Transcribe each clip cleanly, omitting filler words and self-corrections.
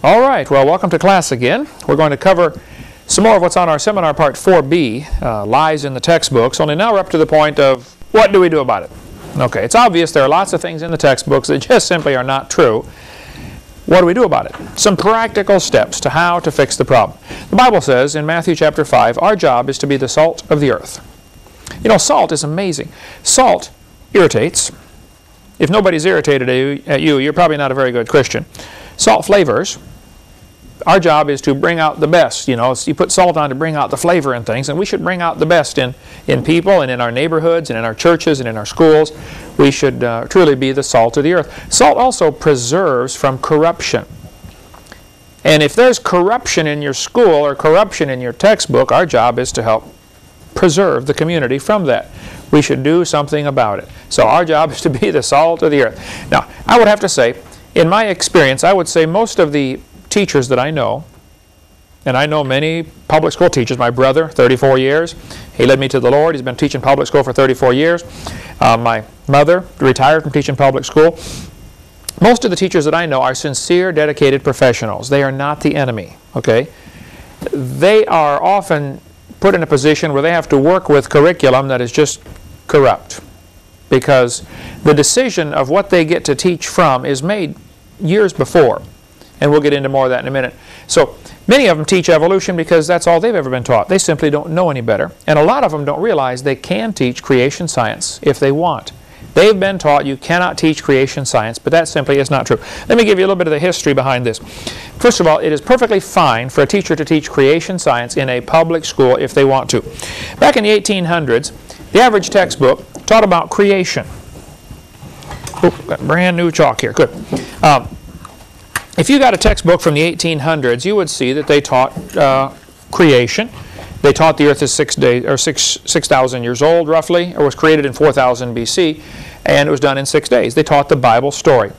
All right, well, welcome to class again. We're going to cover some more of what's on our seminar part 4B, lies in the textbooks, only now we're up to the point of what do we do about it? Okay, it's obvious there are lots of things in the textbooks that just simply are not true. What do we do about it? Some practical steps to how to fix the problem. The Bible says in Matthew chapter 5, our job is to be the salt of the earth. You know, salt is amazing. Salt irritates. If nobody's irritated at you, you're probably not a very good Christian. Salt flavors. Our job is to bring out the best. You know, you put salt on to bring out the flavor in things, and we should bring out the best in people and in our neighborhoods and in our churches and in our schools. We should truly be the salt of the earth. Salt also preserves from corruption. And if there's corruption in your school or corruption in your textbook, our job is to help preserve the community from that. We should do something about it. So our job is to be the salt of the earth. Now, I would have to say, in my experience, I would say most of the teachers that I know, and I know many public school teachers. My brother, 34 years, he led me to the Lord. He's been teaching public school for 34 years. My mother retired from teaching public school. Most of the teachers that I know are sincere, dedicated professionals. They are not the enemy, okay? They are often put in a position where they have to work with curriculum that is just corrupt, because the decision of what they get to teach from is made years before. And we'll get into more of that in a minute. So many of them teach evolution because that's all they've ever been taught. They simply don't know any better. And a lot of them don't realize they can teach creation science if they want. They've been taught you cannot teach creation science, but that simply is not true. Let me give you a little bit of the history behind this. First of all, it is perfectly fine for a teacher to teach creation science in a public school if they want to. Back in the 1800s, the average textbook taught about creation. Oh, got brand new chalk here. Good. If you got a textbook from the 1800s, you would see that they taught creation. They taught the earth is 6,000 years old, roughly, or was created in 4000 BC, and it was done in 6 days. They taught the Bible story.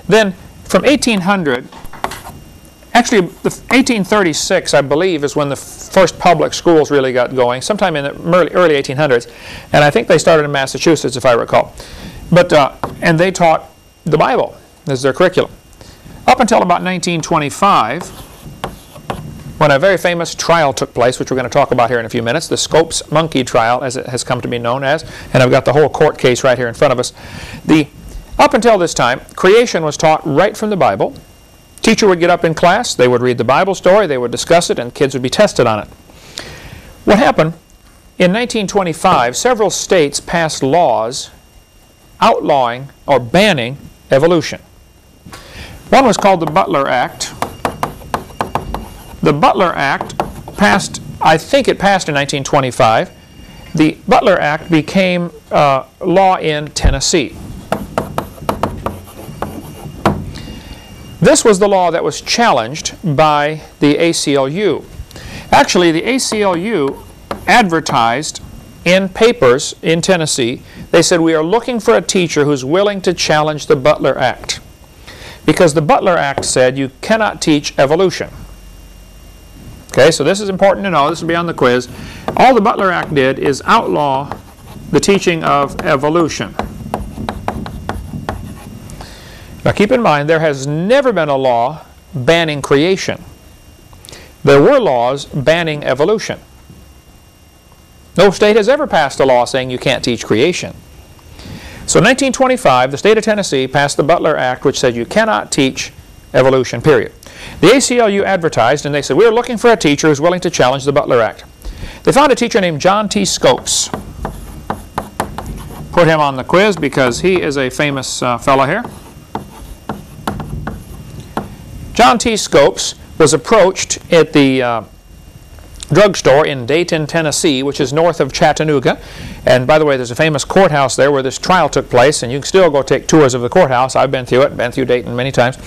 Then, from 1800, actually, 1836, I believe, is when the first public schools really got going, sometime in the early 1800s, and I think they started in Massachusetts, if I recall. But, and they taught the Bible as their curriculum. Up until about 1925, when a very famous trial took place, which we're going to talk about here in a few minutes, the Scopes monkey trial, as it has come to be known as, and I've got the whole court case right here in front of us. Up until this time, creation was taught right from the Bible. Teacher would get up in class, they would read the Bible story, they would discuss it, and kids would be tested on it. What happened? In 1925, several states passed laws outlawing or banning evolution. One was called the Butler Act. The Butler Act passed, I think it passed in 1925. The Butler Act became law in Tennessee. This was the law that was challenged by the ACLU. Actually, the ACLU advertised in papers in Tennessee. They said, we are looking for a teacher who's willing to challenge the Butler Act. Because the Butler Act said you cannot teach evolution. Okay, so this is important to know. This will be on the quiz. All the Butler Act did is outlaw the teaching of evolution. Now keep in mind, there has never been a law banning creation. There were laws banning evolution. No state has ever passed a law saying you can't teach creation. So in 1925, the state of Tennessee passed the Butler Act, which said you cannot teach evolution, period. The ACLU advertised, and they said, we're looking for a teacher who's willing to challenge the Butler Act. They found a teacher named John T. Scopes. Put him on the quiz because he is a famous fellow here. John T. Scopes was approached at the drugstore in Dayton, Tennessee, which is north of Chattanooga. And by the way, there's a famous courthouse there where this trial took place, and you can still go take tours of the courthouse. I've been through it, been through Dayton many times.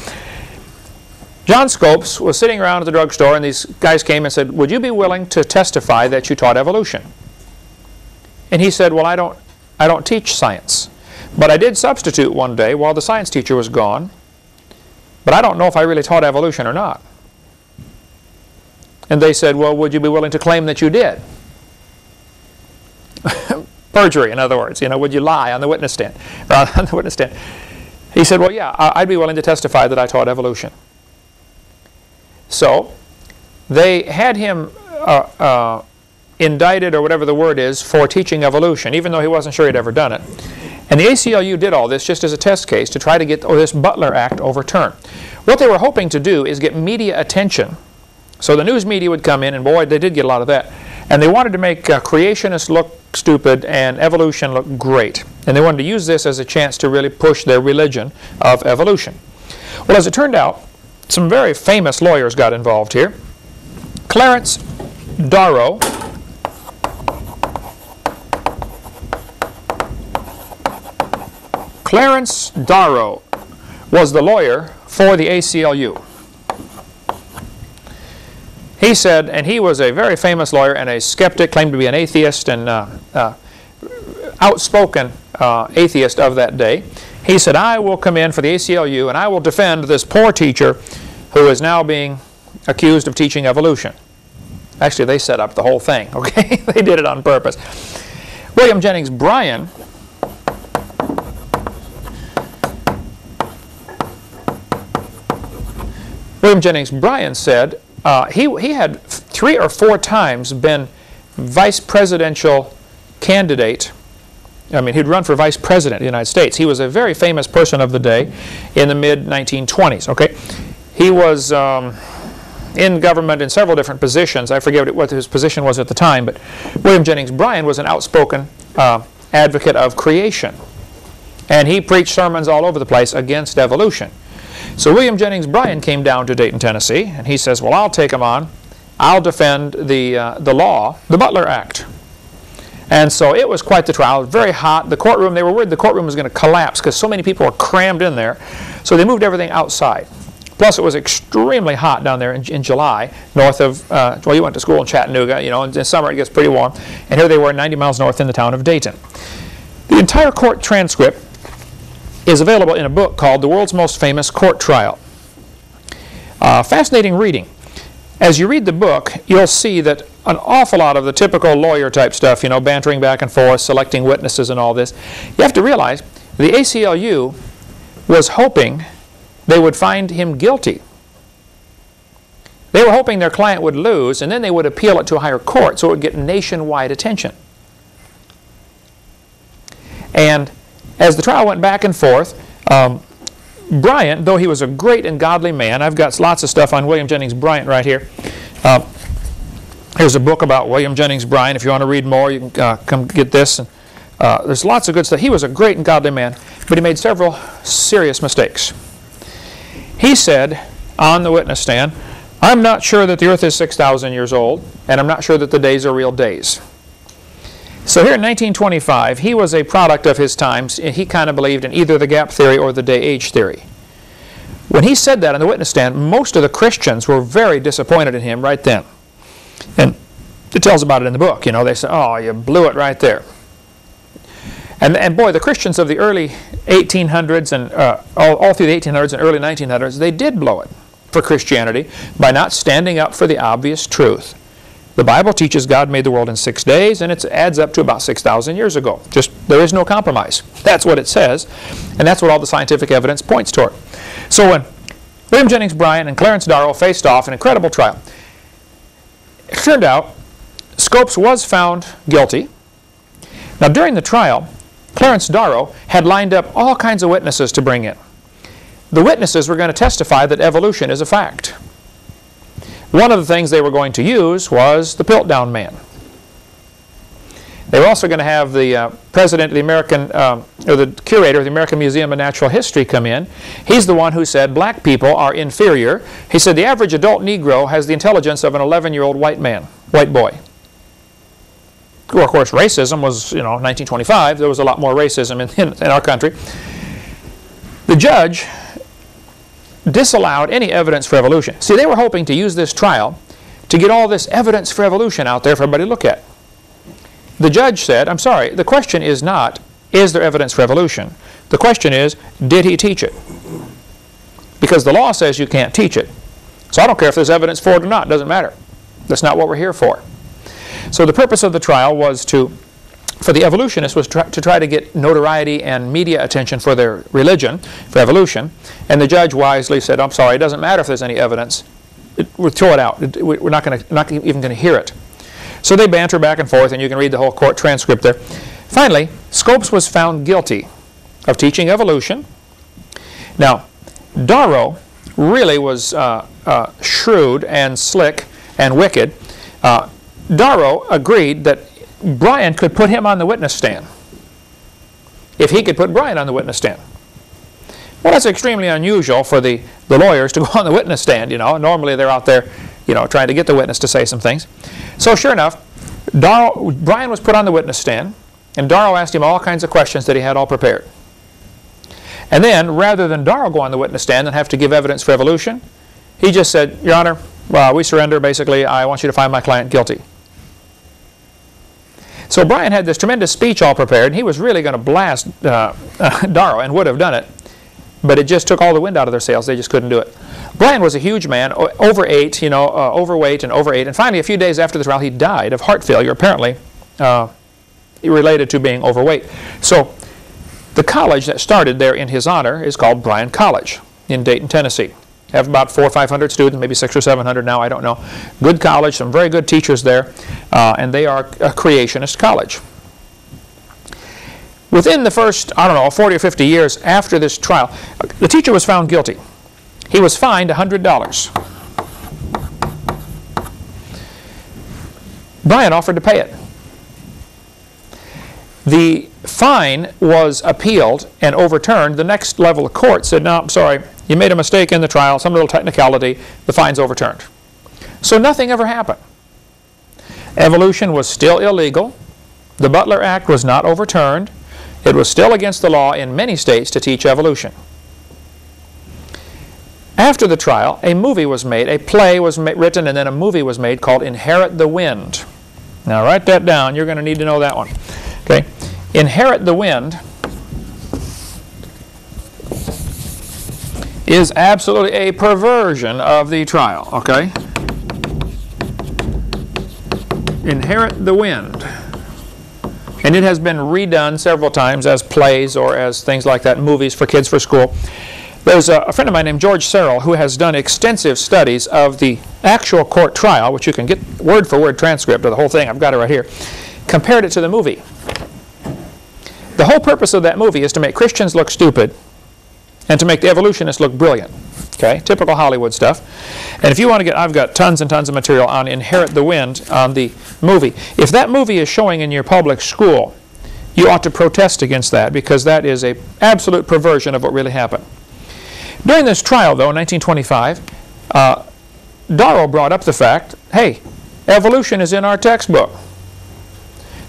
John Scopes was sitting around at the drugstore, and these guys came and said, would you be willing to testify that you taught evolution? And he said, well, I don't teach science, but I did substitute one day while the science teacher was gone, but I don't know if I really taught evolution or not. And they said, well, would you be willing to claim that you did? Perjury, in other words. You know, would you lie on the witness stand? He said, well, yeah, I'd be willing to testify that I taught evolution. So they had him indicted, or whatever the word is, for teaching evolution, even though he wasn't sure he'd ever done it. And the ACLU did all this just as a test case to try to get this Butler Act overturned. What they were hoping to do is get media attention. So the news media would come in, and boy, they did get a lot of that. And they wanted to make creationists look stupid and evolution look great. And they wanted to use this as a chance to really push their religion of evolution. Well, as it turned out, some very famous lawyers got involved here. Clarence Darrow was the lawyer for the ACLU. He said, and he was a very famous lawyer and a skeptic, claimed to be an atheist and outspoken atheist of that day. He said, I will come in for the ACLU and I will defend this poor teacher who is now being accused of teaching evolution. Actually, they set up the whole thing, okay? They did it on purpose. William Jennings Bryan said he had 3 or 4 times been vice presidential candidate. I mean, he'd run for vice president of the United States. He was a very famous person of the day in the mid-1920s, okay? He was in government in several different positions. I forget what his position was at the time, but William Jennings Bryan was an outspoken advocate of creation. And he preached sermons all over the place against evolution. So William Jennings Bryan came down to Dayton, Tennessee, and he says, well, I'll take him on. I'll defend the law, the Butler Act. And so it was quite the trial. It was very hot. The courtroom, they were worried the courtroom was going to collapse because so many people were crammed in there. So they moved everything outside. Plus, it was extremely hot down there in July, north of, well, you went to school in Chattanooga, you know, in summer it gets pretty warm. And here they were 90 miles north in the town of Dayton. The entire court transcript is available in a book called The World's Most Famous Court Trial. Fascinating reading. As you read the book, you'll see that an awful lot of the typical lawyer type stuff, you know, bantering back and forth, selecting witnesses and all this, you have to realize the ACLU was hoping they would find him guilty. They were hoping their client would lose, and then they would appeal it to a higher court so it would get nationwide attention. And as the trial went back and forth, Bryan, though he was a great and godly man, I've got lots of stuff on William Jennings Bryan right here. Here's a book about William Jennings Bryan. If you want to read more, you can come get this. There's lots of good stuff. He was a great and godly man, but he made several serious mistakes. He said on the witness stand, I'm not sure that the earth is 6,000 years old, and I'm not sure that the days are real days. So here in 1925, he was a product of his times. He kind of believed in either the gap theory or the day-age theory. When he said that on the witness stand, most of the Christians were very disappointed in him right then. And it tells about it in the book. You know, they said, oh, you blew it right there. And boy, the Christians of the early 1800s and all through the 1800s and early 1900s, they did blow it for Christianity by not standing up for the obvious truth. The Bible teaches God made the world in 6 days, and it adds up to about 6,000 years ago. Just, there is no compromise. That's what it says, and that's what all the scientific evidence points toward. So when William Jennings Bryan and Clarence Darrow faced off an incredible trial, it turned out Scopes was found guilty. Now during the trial, Clarence Darrow had lined up all kinds of witnesses to bring in. The witnesses were going to testify that evolution is a fact. One of the things they were going to use was the Piltdown Man. They were also going to have the president of the American, or the curator of the American Museum of Natural History come in. He's the one who said black people are inferior. He said the average adult Negro has the intelligence of an 11-year-old white man, white boy. Well, of course, racism was, you know, 1925. There was a lot more racism in our country. The judge disallowed any evidence for evolution. See, they were hoping to use this trial to get all this evidence for evolution out there for everybody to look at. The judge said, I'm sorry, the question is not, is there evidence for evolution? The question is, did he teach it? Because the law says you can't teach it. So I don't care if there's evidence for it or not, it doesn't matter. That's not what we're here for. So the purpose of the trial was for the evolutionists was to try to get notoriety and media attention for their religion, for evolution. And the judge wisely said, I'm sorry, it doesn't matter if there's any evidence. we'll throw it out. We're not even going to hear it. So they banter back and forth, and you can read the whole court transcript there. Finally, Scopes was found guilty of teaching evolution. Now, Darrow really was shrewd and slick and wicked. Darrow agreed that Bryan could put him on the witness stand if he could put Bryan on the witness stand. Well, that's extremely unusual for the lawyers to go on the witness stand, you know. Normally they're out there, you know, trying to get the witness to say some things. So sure enough, Bryan was put on the witness stand, and Darrow asked him all kinds of questions that he had all prepared. And then, rather than Darrow go on the witness stand and have to give evidence for evolution, he just said, Your Honor, we surrender, basically. I want you to find my client guilty. So Bryan had this tremendous speech all prepared, and he was really going to blast Darrow, and would have done it. But it just took all the wind out of their sails. They just couldn't do it. Bryan was a huge man, overweight, you know, overweight and overate. And finally, a few days after the trial, he died of heart failure, apparently related to being overweight. So the college that started there in his honor is called Bryan College in Dayton, Tennessee. They have about 400 or 500 students, maybe 600 or 700 now, I don't know. Good college, some very good teachers there, and they are a creationist college. Within the first, I don't know, 40 or 50 years after this trial, the teacher was found guilty. He was fined $100. Bryan offered to pay it. The fine was appealed and overturned. The next level of court said, no, I'm sorry, you made a mistake in the trial, some little technicality, the fine's overturned. So nothing ever happened. Evolution was still illegal. The Butler Act was not overturned. It was still against the law in many states to teach evolution. After the trial, a movie was made, a play was written, and then a movie was made called Inherit the Wind. Now write that down. You're going to need to know that one. Okay? Inherit the Wind is absolutely a perversion of the trial. Okay? Inherit the Wind. And it has been redone several times as plays or as things like that, movies for kids for school. There's a friend of mine named George Searle who has done extensive studies of the actual court trial, which you can get word for word transcript of the whole thing. I've got it right here. Compared it to the movie. The whole purpose of that movie is to make Christians look stupid and to make the evolutionists look brilliant. Okay, typical Hollywood stuff. And if you want to get, I've got tons and tons of material on Inherit the Wind on the movie. If that movie is showing in your public school, you ought to protest against that, because that is an absolute perversion of what really happened. During this trial, though, in 1925, Darrow brought up the fact, hey, evolution is in our textbook.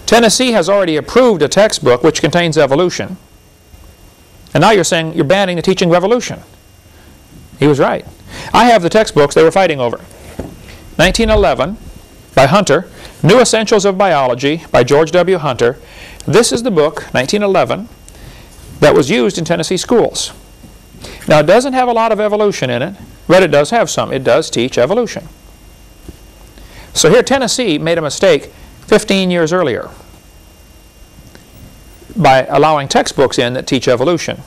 Tennessee has already approved a textbook which contains evolution. And now you're saying you're banning the teaching of evolution. He was right. I have the textbooks they were fighting over. 1911 by Hunter, New Essentials of Biology by George W. Hunter. This is the book, 1911, that was used in Tennessee schools. Now it doesn't have a lot of evolution in it, but it does have some. It does teach evolution. So here Tennessee made a mistake 15 years earlier by allowing textbooks in that teach evolution.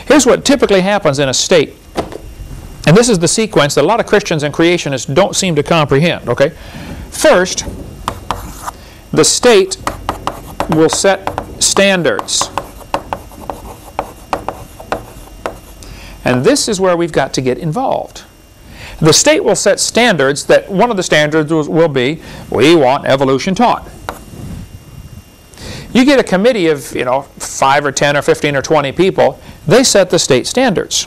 Here's what typically happens in a state. And this is the sequence that a lot of Christians and creationists don't seem to comprehend. Okay? First, the state will set standards. And this is where we've got to get involved. The state will set standards that one of the standards will be, we want evolution taught. You get a committee of, 5 or 10 or 15 or 20 people, they set the state standards.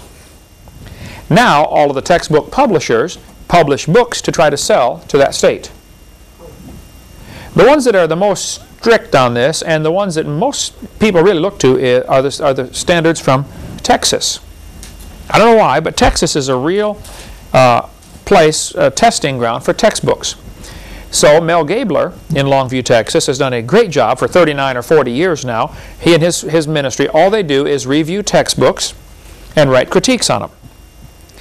Now, all of the textbook publishers publish books to try to sell to that state. The ones that are the most strict on this, and the ones that most people really look to, are the standards from Texas. I don't know why, but Texas is a real place, testing ground for textbooks. So Mel Gabler in Longview, Texas, has done a great job for 39 or 40 years now. He and his ministry, all they do is review textbooks and write critiques on them.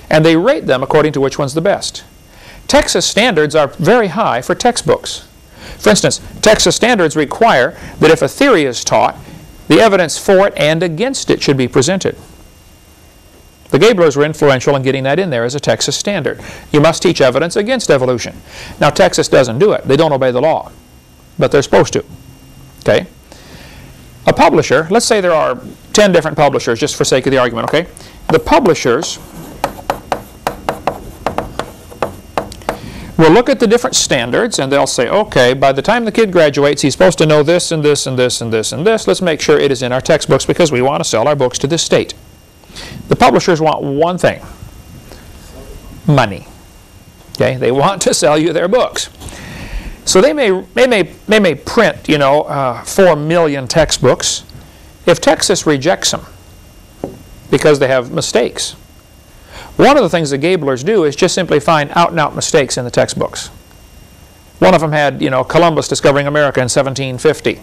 And they rate them according to which one's the best. Texas standards are very high for textbooks. For instance, Texas standards require that if a theory is taught, the evidence for it and against it should be presented. The Gablers were influential in getting that in there as a Texas standard. You must teach evidence against evolution. Now, Texas doesn't do it. They don't obey the law, but they're supposed to. Okay? A publisher, let's say there are 10 different publishers, just for sake of the argument, okay? The publishers will look at the different standards and they'll say, okay, by the time the kid graduates, he's supposed to know this and this and this and this and this. Let's make sure it is in our textbooks because we want to sell our books to this state. The publishers want one thing: money. Okay? They want to sell you their books. So they may print, you know, 4 million textbooks. If Texas rejects them because they have mistakes, one of the things the Gablers do is just simply find out-and-out mistakes in the textbooks. One of them had, you know, Columbus discovering America in 1750,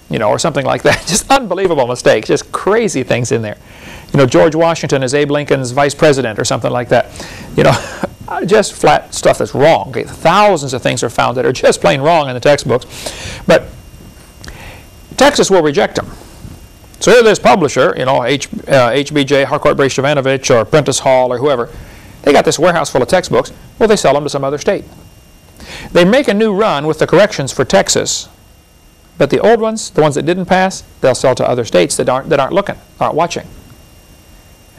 you know, or something like that. Just unbelievable mistakes, just crazy things in there. You know, George Washington is Abe Lincoln's vice president or something like that. You know, just flat stuff that's wrong. Okay? Thousands of things are found that are just plain wrong in the textbooks. But Texas will reject them. So here this publisher, you know, HBJ, Harcourt Brace Jovanovich, or Prentice Hall, or whoever, they got this warehouse full of textbooks. Well, they sell them to some other state. They make a new run with the corrections for Texas, but the old ones, the ones that didn't pass, they'll sell to other states that aren't looking, aren't watching.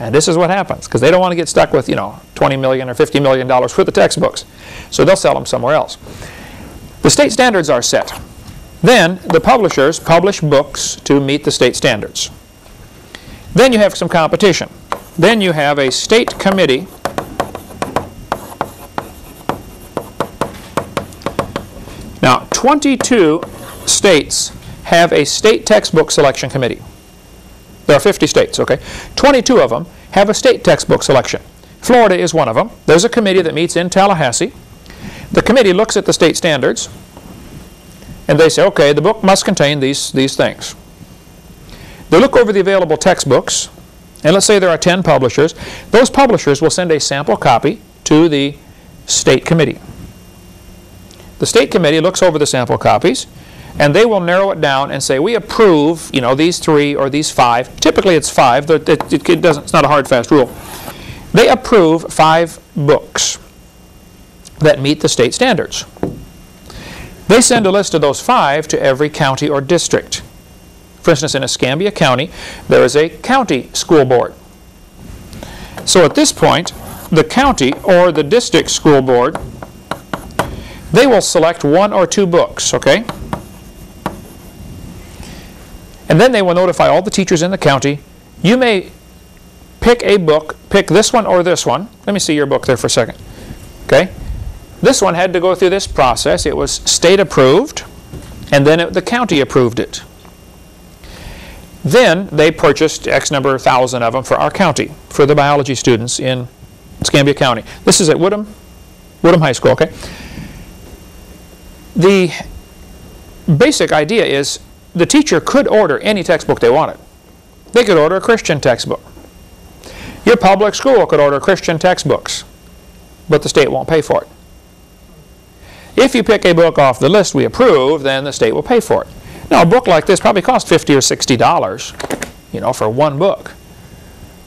And this is what happens, because they don't want to get stuck with, you know, $20 million or $50 million worth of textbooks. So they'll sell them somewhere else. The state standards are set. Then the publishers publish books to meet the state standards. Then you have some competition. Then you have a state committee Now, 22 states have a state textbook selection committee. There are 50 states, okay? 22 of them have a state textbook selection. Florida is one of them. There's a committee that meets in Tallahassee. The committee looks at the state standards, and they say, okay, the book must contain these things. They look over the available textbooks, and let's say there are 10 publishers. Those publishers will send a sample copy to the state committee. The state committee looks over the sample copies, and they will narrow it down and say, we approve, you know, these 3 or these 5. Typically it's 5. It's not a hard, fast rule. They approve 5 books that meet the state standards. They send a list of those 5 to every county or district. For instance, in Escambia County, there is a county school board. So at this point, the county or the district school board, they will select 1 or 2 books, okay? And then they will notify all the teachers in the county. You may pick a book, pick this one or this one. Let me see your book there for a second. Okay? This one had to go through this process. It was state approved, and then the county approved it. Then they purchased X number of thousand of them for our county, for the biology students in Escambia County. This is at Woodham High School, okay? The basic idea is the teacher could order any textbook they wanted. They could order a Christian textbook. Your public school could order Christian textbooks, but the state won't pay for it. If you pick a book off the list we approve, then the state will pay for it. Now, a book like this probably costs $50 or $60, you know, for one book.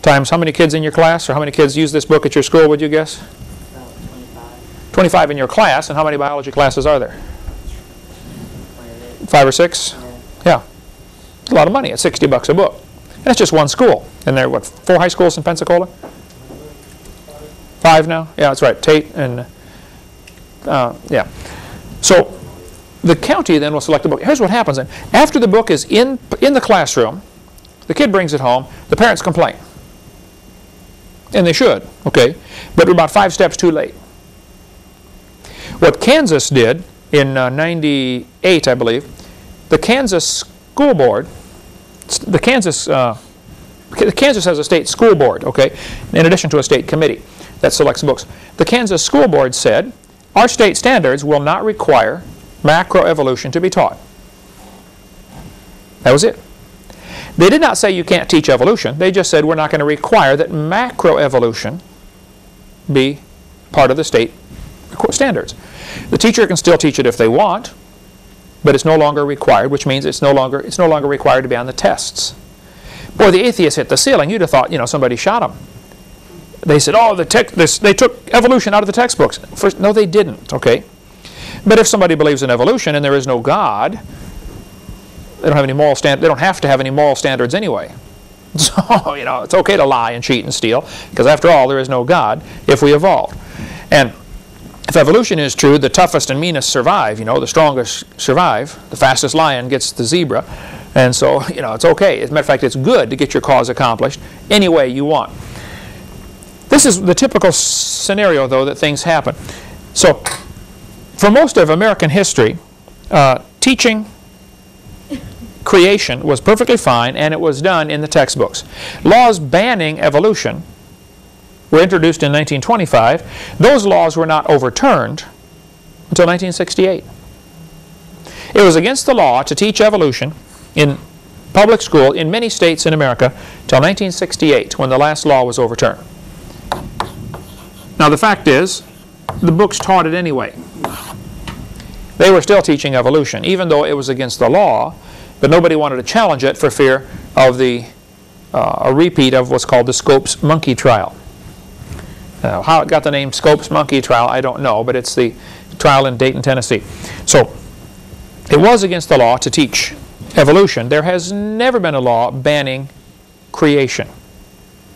Times how many kids in your class, or how many kids use this book at your school, would you guess? About 25. 25 in your class, and how many biology classes are there? 5 or 6? Yeah. It's a lot of money at $60 a book. And that's just one school. And there are, what, 4 high schools in Pensacola? 5 now? Yeah, that's right. Tate and, yeah. So the county then will select the book. Here's what happens then. After the book is in the classroom, the kid brings it home, the parents complain. And they should, okay? But we're about 5 steps too late. What Kansas did in 98, I believe, the Kansas school board, Kansas has a state school board, okay, in addition to a state committee that selects books. The Kansas school board said, our state standards will not require macroevolution to be taught. That was it. They did not say you can't teach evolution. They just said we're not going to require that macroevolution be part of the state standards. The teacher can still teach it if they want, but it's no longer required, which means it's no longer required to be on the tests. Boy, the atheists hit the ceiling. You'd have thought, you know, somebody shot them. They said, oh, they took evolution out of the textbooks. First, no, they didn't, okay? But if somebody believes in evolution and there is no God, they don't have any moral standards. They don't have to have any moral standards anyway. So, you know, it's okay to lie and cheat and steal, because after all, there is no God if we evolved. And if evolution is true, the toughest and meanest survive, you know, the strongest survive. The fastest lion gets the zebra. And so, you know, it's okay. As a matter of fact, it's good to get your cause accomplished any way you want. This is the typical scenario, though, that things happen. So, for most of American history, teaching creation was perfectly fine, and it was done in the textbooks. Laws banning evolution were introduced in 1925. Those laws were not overturned until 1968. It was against the law to teach evolution in public school in many states in America till 1968, when the last law was overturned. Now, the fact is, the books taught it anyway. They were still teaching evolution, even though it was against the law, but nobody wanted to challenge it for fear of a repeat of what's called the Scopes monkey trial. How it got the name Scopes monkey trial, I don't know, but it's the trial in Dayton, Tennessee. So, it was against the law to teach evolution. There has never been a law banning creation.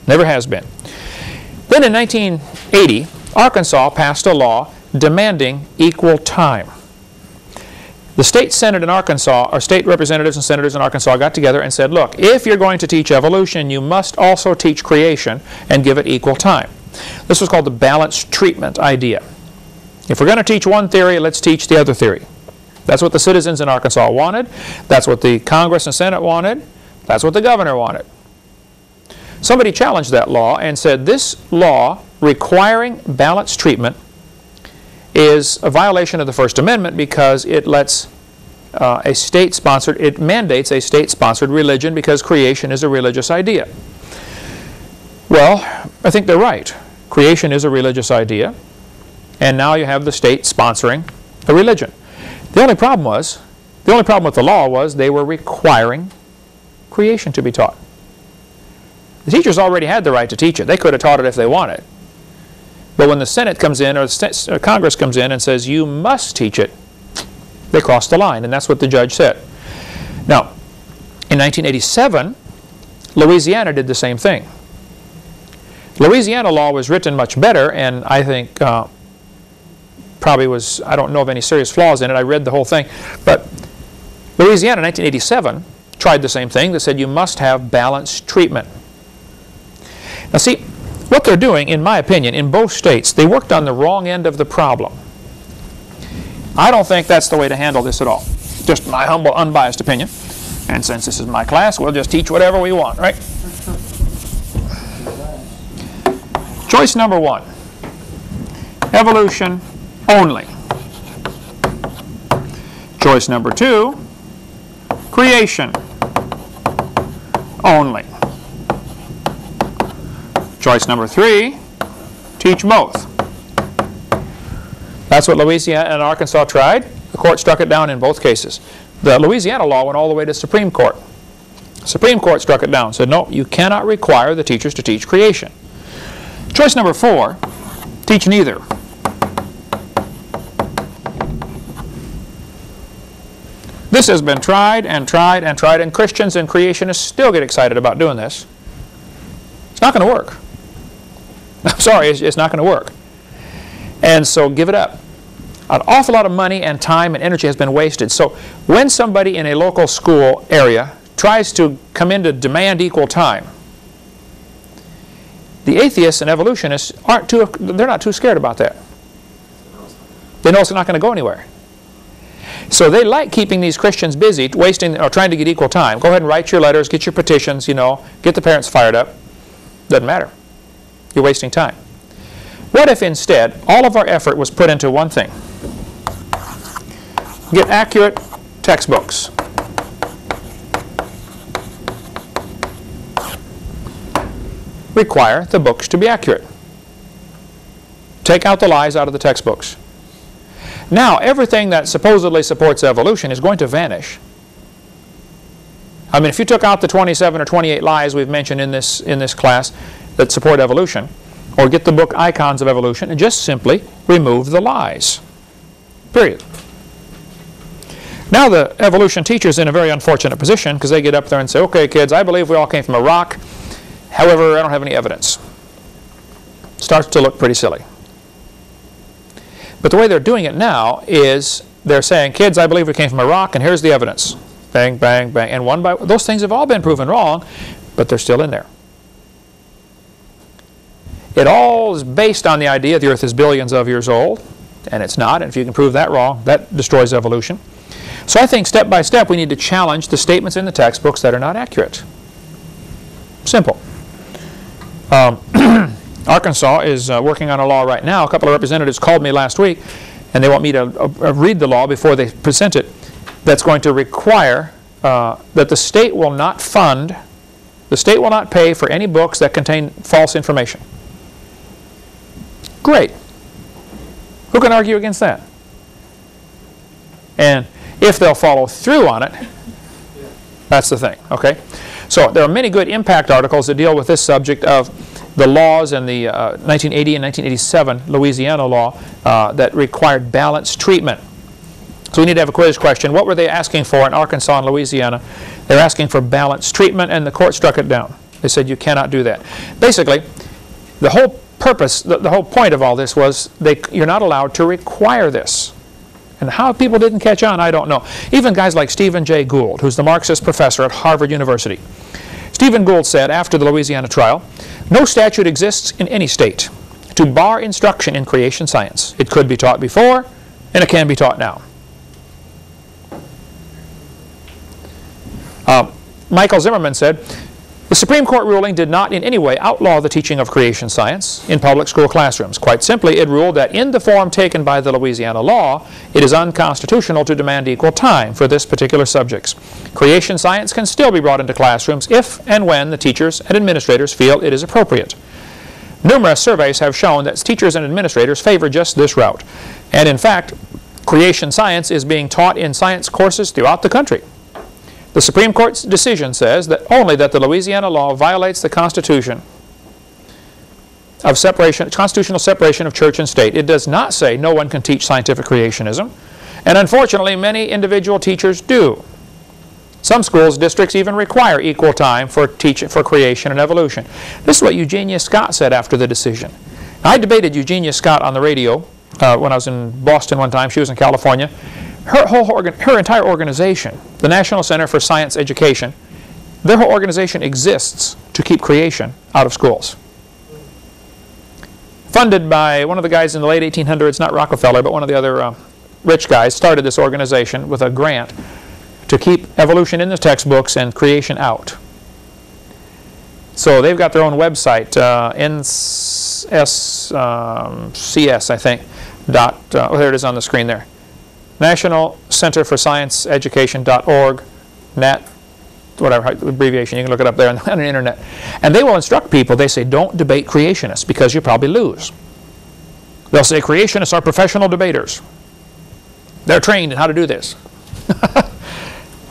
Never has been. Then in 1980, Arkansas passed a law demanding equal time. The state senate in Arkansas, or state representatives and senators in Arkansas, got together and said, look, if you're going to teach evolution, you must also teach creation and give it equal time. This was called the balanced treatment idea. If we're going to teach one theory, let's teach the other theory. That's what the citizens in Arkansas wanted. That's what the Congress and Senate wanted. That's what the governor wanted. Somebody challenged that law and said this law requiring balanced treatment is a violation of the First Amendment because it lets it mandates a state-sponsored religion because creation is a religious idea. Well, I think they're right. Creation is a religious idea, and now you have the state sponsoring a religion. The only problem with the law was they were requiring creation to be taught. The teachers already had the right to teach it. They could have taught it if they wanted. But when the Senate comes in, or Congress comes in and says, you must teach it, they crossed the line, and that's what the judge said. Now, in 1987, Louisiana did the same thing. Louisiana law was written much better, and I think probably was, I don't know of any serious flaws in it. I read the whole thing. But Louisiana in 1987 tried the same thing. They said you must have balanced treatment. Now see, what they're doing, in my opinion, in both states, they worked on the wrong end of the problem. I don't think that's the way to handle this at all. Just my humble, unbiased opinion. And since this is my class, we'll just teach whatever we want, right? Choice number one, evolution only. Choice number two, creation only. Choice number three, teach both. That's what Louisiana and Arkansas tried. The court struck it down in both cases. The Louisiana law went all the way to the Supreme Court. The Supreme Court struck it down, said, no, you cannot require the teachers to teach creation. Choice number four, teach neither. This has been tried and tried and tried, and Christians and creationists still get excited about doing this. It's not going to work. I'm sorry, it's not going to work. And so give it up. An awful lot of money and time and energy has been wasted. So when somebody in a local school area tries to come in to demand equal time, the atheists and evolutionists they're not too scared about that. They know it's not going to go anywhere. So they like keeping these Christians busy, wasting or trying to get equal time. Go ahead and write your letters, get your petitions, get the parents fired up. Doesn't matter. You're wasting time. What if instead all of our effort was put into one thing? Get accurate textbooks. Require the books to be accurate. Take out the lies out of the textbooks. Now, everything that supposedly supports evolution is going to vanish. I mean, if you took out the 27 or 28 lies we've mentioned in this class that support evolution, or get the book Icons of Evolution and just simply remove the lies. Period. Now the evolution teacher's in a very unfortunate position because they get up there and say, okay, kids, I believe we all came from a rock. However, I don't have any evidence. Starts to look pretty silly. But the way they're doing it now is they're saying, kids, I believe we came from a rock, and here's the evidence. Bang, bang, bang. And one by one, those things have all been proven wrong, but they're still in there. It all is based on the idea the Earth is billions of years old, and it's not. And if you can prove that wrong, that destroys evolution. So I think step by step we need to challenge the statements in the textbooks that are not accurate. Simple. Arkansas is working on a law right now. A couple of representatives called me last week, and they want me to read the law before they present it. That's going to require that the state will not fund, the state will not pay for any books that contain false information. Great. Who can argue against that? And if they'll follow through on it, that's the thing, okay? So there are many good impact articles that deal with this subject of the laws in the 1980 and 1987 Louisiana law that required balanced treatment. So we need to have a quiz question. What were they asking for in Arkansas and Louisiana? They're asking for balanced treatment, and the court struck it down. They said you cannot do that. Basically, the whole purpose, the whole point of all this was you're not allowed to require this. And how people didn't catch on, I don't know. Even guys like Stephen Jay Gould, who's the Marxist professor at Harvard University. Stephen Gould said after the Louisiana trial, no statute exists in any state to bar instruction in creation science. It could be taught before, and it can be taught now. Michael Zimmerman said, the Supreme Court ruling did not in any way outlaw the teaching of creation science in public school classrooms. Quite simply, it ruled that in the form taken by the Louisiana law, it is unconstitutional to demand equal time for this particular subjects. Creation science can still be brought into classrooms if and when the teachers and administrators feel it is appropriate. Numerous surveys have shown that teachers and administrators favor just this route. And in fact, creation science is being taught in science courses throughout the country. The Supreme Court's decision says that only that the Louisiana law violates the Constitution of constitutional separation of church and state. It does not say no one can teach scientific creationism, and unfortunately many individual teachers do. Some schools, districts even require equal time for creation and evolution. This is what Eugenia Scott said after the decision. I debated Eugenia Scott on the radio when I was in Boston one time. She was in California. Her entire organization, the National Center for Science Education, their whole organization exists to keep creation out of schools. Funded by one of the guys in the late 1800s, not Rockefeller, but one of the other rich guys, started this organization with a grant to keep evolution in the textbooks and creation out. So they've got their own website, NSCS, I think. Oh, there it is on the screen there. National Center for Science Education.org, NAT, whatever abbreviation, you can look it up there on the internet. And they will instruct people, they say, don't debate creationists because you probably lose. They'll say creationists are professional debaters. They're trained in how to do this.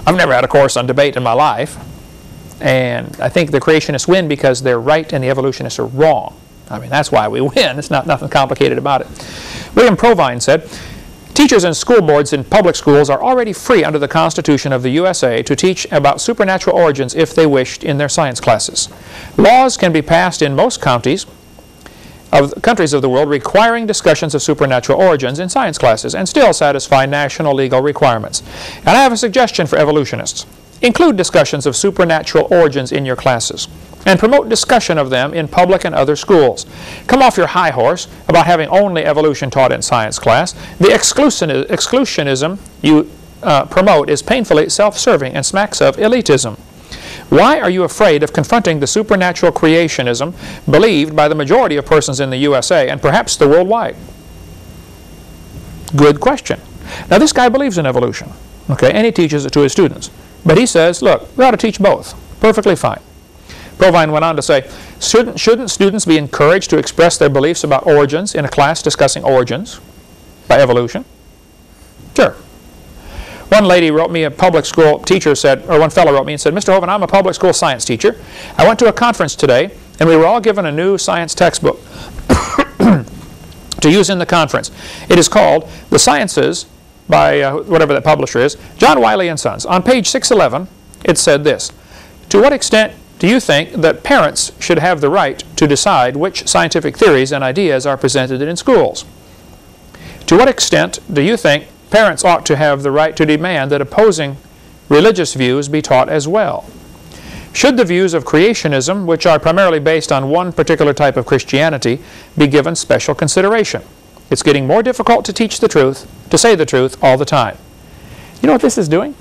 I've never had a course on debate in my life. And I think the creationists win because they're right and the evolutionists are wrong. I mean, that's why we win. It's not nothing complicated about it. William Provine said, teachers and school boards in public schools are already free under the Constitution of the USA to teach about supernatural origins if they wished in their science classes. Laws can be passed in most countries of the world requiring discussions of supernatural origins in science classes and still satisfy national legal requirements. And I have a suggestion for evolutionists. Include discussions of supernatural origins in your classes and promote discussion of them in public and other schools. Come off your high horse about having only evolution taught in science class. The exclusionism you promote is painfully self-serving and smacks of elitism. Why are you afraid of confronting the supernatural creationism believed by the majority of persons in the USA and perhaps the worldwide? Good question. Now this guy believes in evolution, okay, and he teaches it to his students. But he says, look, we ought to teach both. Perfectly fine. Provine went on to say, shouldn't students be encouraged to express their beliefs about origins in a class discussing origins by evolution? Sure. One lady wrote me, a public school teacher said, or one fellow wrote me and said, Mr. Hovind, I'm a public school science teacher. I went to a conference today, and we were all given a new science textbook to use in the conference. It is called The Sciences by whatever that publisher is, John Wiley and Sons. On page 611, it said this: to what extent do you think that parents should have the right to decide which scientific theories and ideas are presented in schools? To what extent do you think parents ought to have the right to demand that opposing religious views be taught as well? Should the views of creationism, which are primarily based on one particular type of Christianity, be given special consideration? It's getting more difficult to teach the truth, to say the truth all the time. You know what this is doing?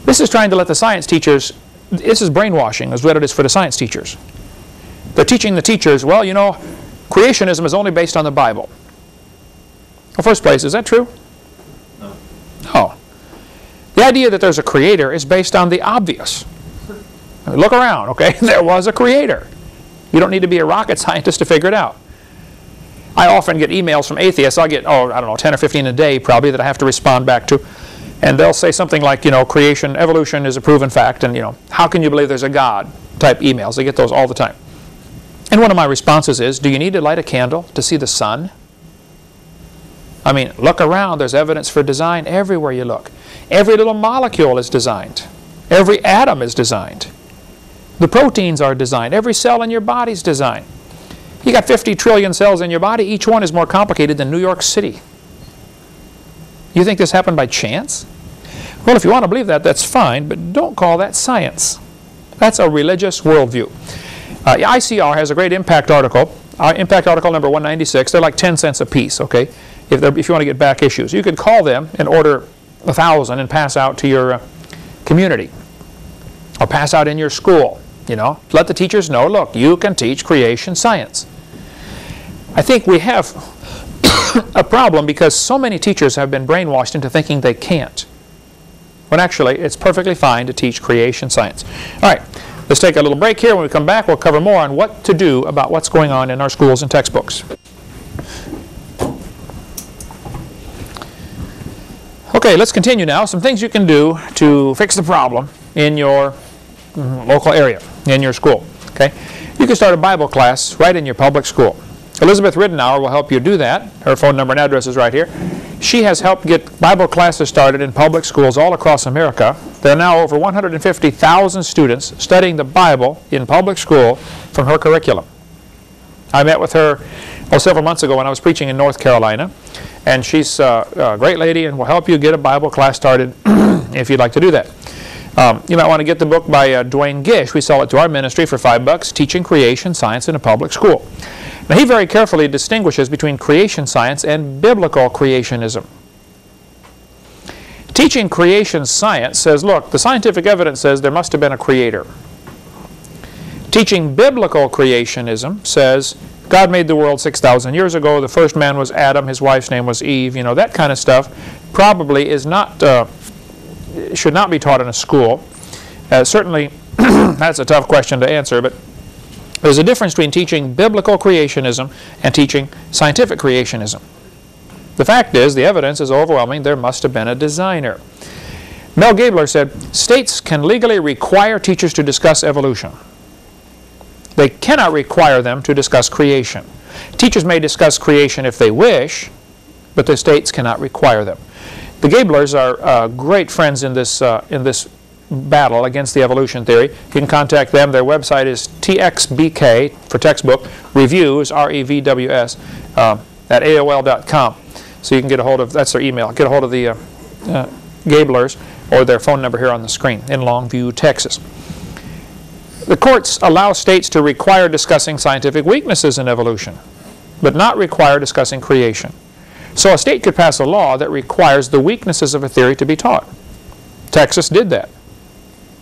This is trying to let the science teachers, this is brainwashing, is what it is for the science teachers. They're teaching the teachers, well, you know, creationism is only based on the Bible. In the first place, is that true? No. No. The idea that there's a creator is based on the obvious. Look around, okay? There was a creator. You don't need to be a rocket scientist to figure it out. I often get emails from atheists. I get, oh, I don't know, 10 or 15 a day probably that I have to respond back to. And they'll say something like, you know, creation, evolution is a proven fact, and, you know, how can you believe there's a God type emails. I get those all the time. And one of my responses is, do you need to light a candle to see the sun? I mean, look around. There's evidence for design everywhere you look. Every little molecule is designed. Every atom is designed. The proteins are designed. Every cell in your body is designed. You got 50 trillion cells in your body. Each one is more complicated than New York City. You think this happened by chance? Well, if you want to believe that, that's fine, but don't call that science. That's a religious worldview. ICR has a great impact article. Impact article number 196. They're like 10 cents a piece, okay? If you want to get back issues. You could call them and order 1,000 and pass out to your community. Or pass out in your school. You know, let the teachers know, look, you can teach creation science. I think we have a problem because so many teachers have been brainwashed into thinking they can't. When actually, it's perfectly fine to teach creation science. All right, let's take a little break here. When we come back, we'll cover more on what to do about what's going on in our schools and textbooks. Okay, let's continue now. Some things you can do to fix the problem in your local area, in your school. Okay, you can start a Bible class right in your public school. Elizabeth Ridenour will help you do that. Her phone number and address is right here. She has helped get Bible classes started in public schools all across America. There are now over 150,000 students studying the Bible in public school from her curriculum. I met with her several months ago when I was preaching in North Carolina, and she's a great lady and will help you get a Bible class started if you'd like to do that. You might want to get the book by Dwayne Gish. We sell it to our ministry for $5, Teaching Creation Science in a Public School. Now, he very carefully distinguishes between creation science and biblical creationism. Teaching creation science says, look, the scientific evidence says there must have been a creator. Teaching biblical creationism says God made the world 6,000 years ago. The first man was Adam. His wife's name was Eve. You know, that kind of stuff probably is not, should not be taught in a school. Certainly, that's a tough question to answer, but there's a difference between teaching biblical creationism and teaching scientific creationism. The fact is, the evidence is overwhelming. There must have been a designer. Mel Gabler said, states can legally require teachers to discuss evolution. They cannot require them to discuss creation. Teachers may discuss creation if they wish, but the states cannot require them. The Gablers are great friends in this battle against the evolution theory. You can contact them. Their website is TXBK, for textbook, reviews, R-E-V-W-S, at AOL.com. So you can get a hold of, that's their email, get a hold of the Gablers or their phone number here on the screen in Longview, Texas. The courts allow states to require discussing scientific weaknesses in evolution, but not require discussing creation. So a state could pass a law that requires the weaknesses of a theory to be taught. Texas did that,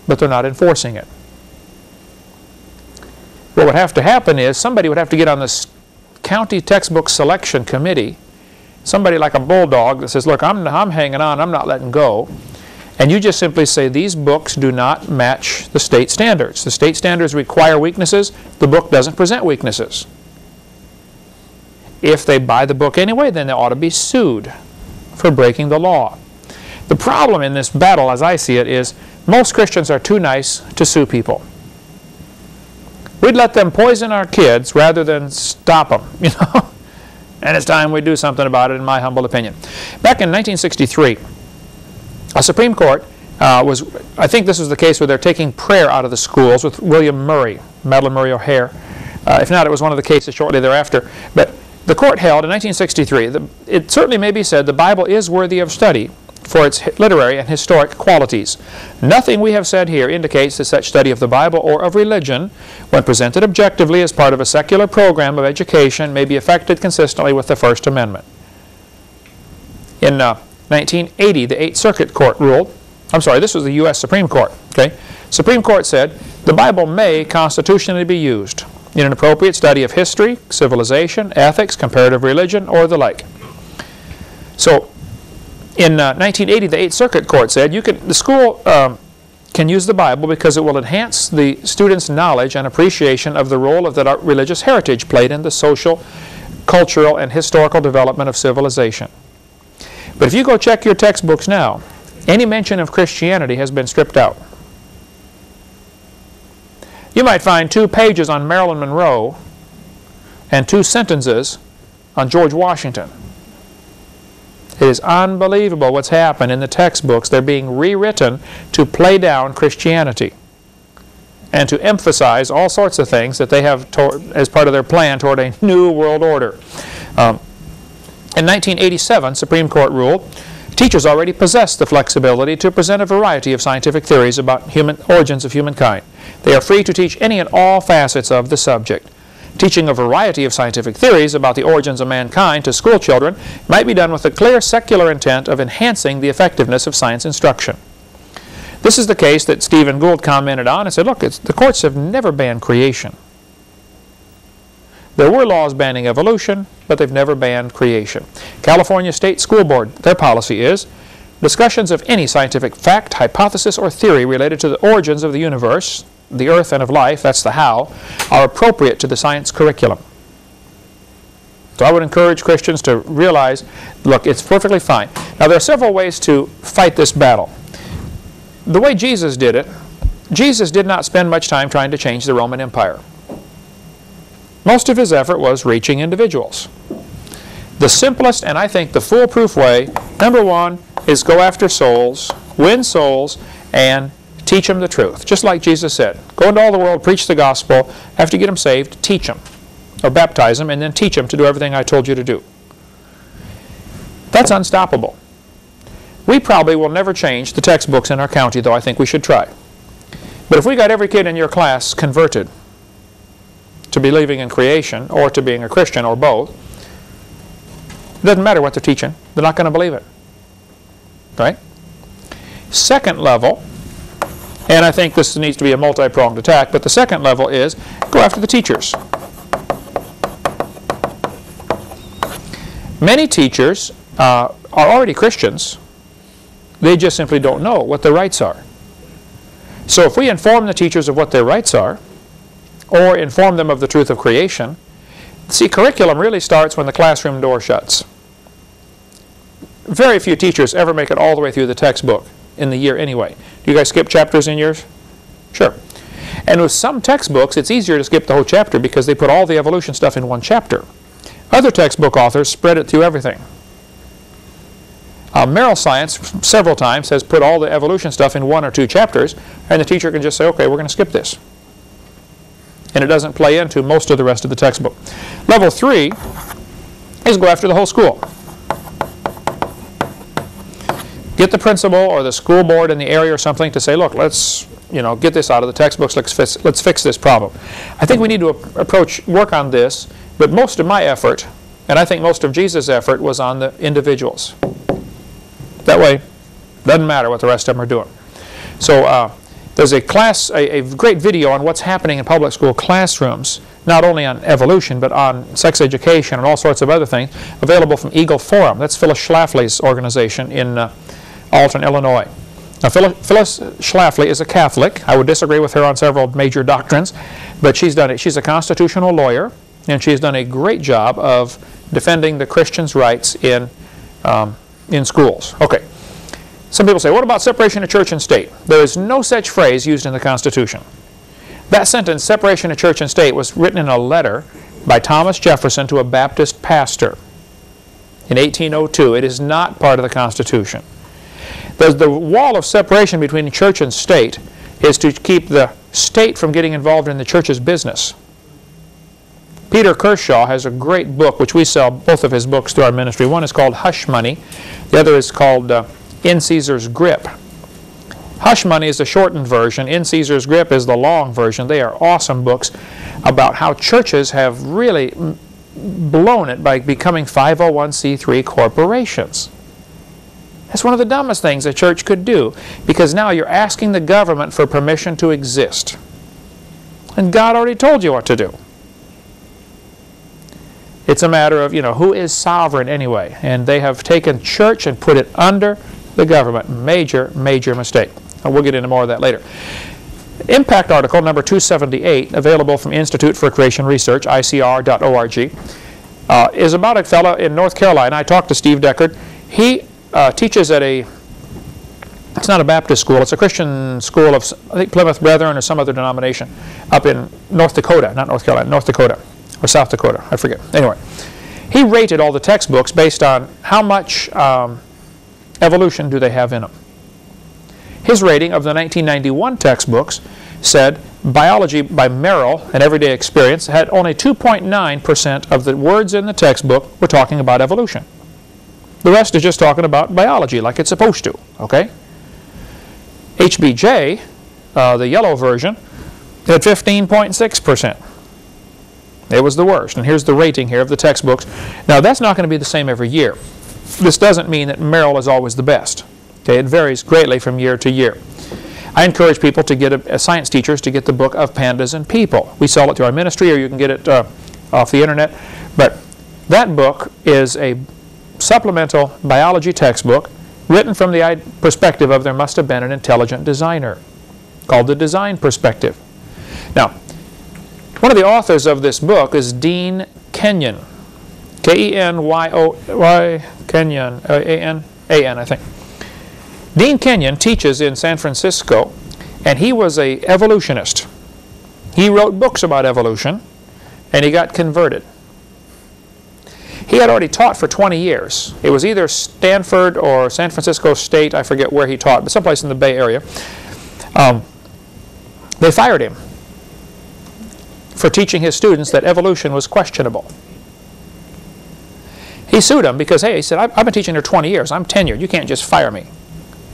but they're not enforcing it. What would have to happen is somebody would have to get on this county textbook selection committee, somebody like a bulldog that says, look, I'm hanging on, I'm not letting go. And you just simply say, these books do not match the state standards. The state standards require weaknesses. The book doesn't present weaknesses. If they buy the book anyway, then they ought to be sued for breaking the law. The problem in this battle, as I see it, is most Christians are too nice to sue people. We'd let them poison our kids rather than stop them, you know. And it's time we do something about it, in my humble opinion. Back in 1963, a Supreme Court I think this was the case where they're taking prayer out of the schools with William Murray, Madeline Murray O'Hare. If not, it was one of the cases shortly thereafter. But the court held in 1963, it certainly may be said the Bible is worthy of study for its literary and historic qualities. Nothing we have said here indicates that such study of the Bible or of religion, when presented objectively as part of a secular program of education, may be effected consistently with the First Amendment. In 1980, the Eighth Circuit Court ruled, I'm sorry, this was the U.S. Supreme Court. Okay? Supreme Court said, the Bible may constitutionally be used in an appropriate study of history, civilization, ethics, comparative religion, or the like. So, in 1980, the Eighth Circuit Court said the school can use the Bible because it will enhance the students' knowledge and appreciation of the role that our religious heritage played in the social, cultural, and historical development of civilization. But if you go check your textbooks now, any mention of Christianity has been stripped out. You might find 2 pages on Marilyn Monroe and 2 sentences on George Washington. It is unbelievable what's happened in the textbooks. They're being rewritten to play down Christianity and to emphasize all sorts of things that they have as part of their plan toward a new world order. In 1987, Supreme Court ruled, teachers already possess the flexibility to present a variety of scientific theories about origins of humankind. They are free to teach any and all facets of the subject. Teaching a variety of scientific theories about the origins of mankind to school children might be done with a clear secular intent of enhancing the effectiveness of science instruction. This is the case that Stephen Gould commented on and said, look, the courts have never banned creation. There were laws banning evolution, but they've never banned creation. California State School Board, their policy is, discussions of any scientific fact, hypothesis, or theory related to the origins of the universe, the earth, and of life, that's the how, are appropriate to the science curriculum. So I would encourage Christians to realize, look, it's perfectly fine. Now there are several ways to fight this battle. The way Jesus did it, Jesus did not spend much time trying to change the Roman Empire. Most of his effort was reaching individuals. The simplest and I think the foolproof way, number 1, is go after souls, win souls, and teach them the truth. Just like Jesus said, go into all the world, preach the gospel. After you get them saved, teach them, or baptize them, and then teach them to do everything I told you to do. That's unstoppable. We probably will never change the textbooks in our county, though I think we should try. But if we got every kid in your class converted to believing in creation, or to being a Christian, or both, it doesn't matter what they're teaching. They're not going to believe it. Right? Second level, and I think this needs to be a multi-pronged attack, but the second level is go after the teachers. Many teachers are already Christians. They just simply don't know what their rights are. So if we inform the teachers of what their rights are, or inform them of the truth of creation, see, curriculum really starts when the classroom door shuts. Very few teachers ever make it all the way through the textbook in the year anyway. Do you guys skip chapters in yours? Sure. And with some textbooks, it's easier to skip the whole chapter because they put all the evolution stuff in one chapter. Other textbook authors spread it through everything. Merrill Science, several times, has put all the evolution stuff in 1 or 2 chapters, and the teacher can just say, okay, we're going to skip this. And it doesn't play into most of the rest of the textbook. Level 3 is go after the whole school. Get the principal or the school board in the area or something to say, look, let's get this out of the textbooks, let's fix this problem. I think we need to work on this, but most of my effort, and I think most of Jesus' effort, was on the individuals. That way, it doesn't matter what the rest of them are doing. So there's a great video on what's happening in public school classrooms, not only on evolution, but on sex education and all sorts of other things, available from Eagle Forum. That's Phyllis Schlafly's organization in Alton, Illinois. Now, Phyllis Schlafly is a Catholic. I would disagree with her on several major doctrines, but she's done it. She's a constitutional lawyer, and she's done a great job of defending the Christians' rights in schools. Okay. Some people say, what about separation of church and state? There is no such phrase used in the Constitution. That sentence, separation of church and state, was written in a letter by Thomas Jefferson to a Baptist pastor in 1802. It is not part of the Constitution. The wall of separation between church and state is to keep the state from getting involved in the church's business. Peter Kershaw has a great book, which we sell both of his books through our ministry. One is called Hush Money. The other is called In Caesar's Grip. Hush Money is the shortened version. In Caesar's Grip is the long version. They are awesome books about how churches have really blown it by becoming 501c3 corporations. That's one of the dumbest things a church could do, because now you're asking the government for permission to exist. And God already told you what to do. It's a matter of, who is sovereign anyway? And they have taken church and put it under the government. Major, major mistake. And we'll get into more of that later. Impact article number 278, available from Institute for Creation Research, icr.org, is about a fellow in North Carolina. I talked to Steve Deckard. He teaches at it's not a Baptist school, it's a Christian school of, I think, Plymouth Brethren or some other denomination up in North Dakota, not North Carolina, North Dakota, or South Dakota, I forget. Anyway, he rated all the textbooks based on how much evolution do they have in them. His rating of the 1991 textbooks said biology by Merrill and everyday experience had only 2.9% of the words in the textbook were talking about evolution. The rest is just talking about biology like it's supposed to, okay? HBJ, the yellow version, had 15.6%. It was the worst. And here's the rating here of the textbooks. Now, that's not going to be the same every year. This doesn't mean that Merrill is always the best. Okay, it varies greatly from year to year. I encourage people to get science teachers to get the book of Pandas and People. We sell it through our ministry, or you can get it off the internet. But that book is a supplemental biology textbook written from the perspective of there must have been an intelligent designer, called the design perspective. Now, one of the authors of this book is Dean Kenyon, K-E-N-Y-O-Y, Kenyon, A-N, I think. Dean Kenyon teaches in San Francisco, and he was an evolutionist. He wrote books about evolution, and he got converted. He had already taught for 20 years. It was either Stanford or San Francisco State, I forget where he taught, but someplace in the Bay Area. They fired him for teaching his students that evolution was questionable. He sued them because, hey, he said, I've been teaching here 20 years. I'm tenured. You can't just fire me.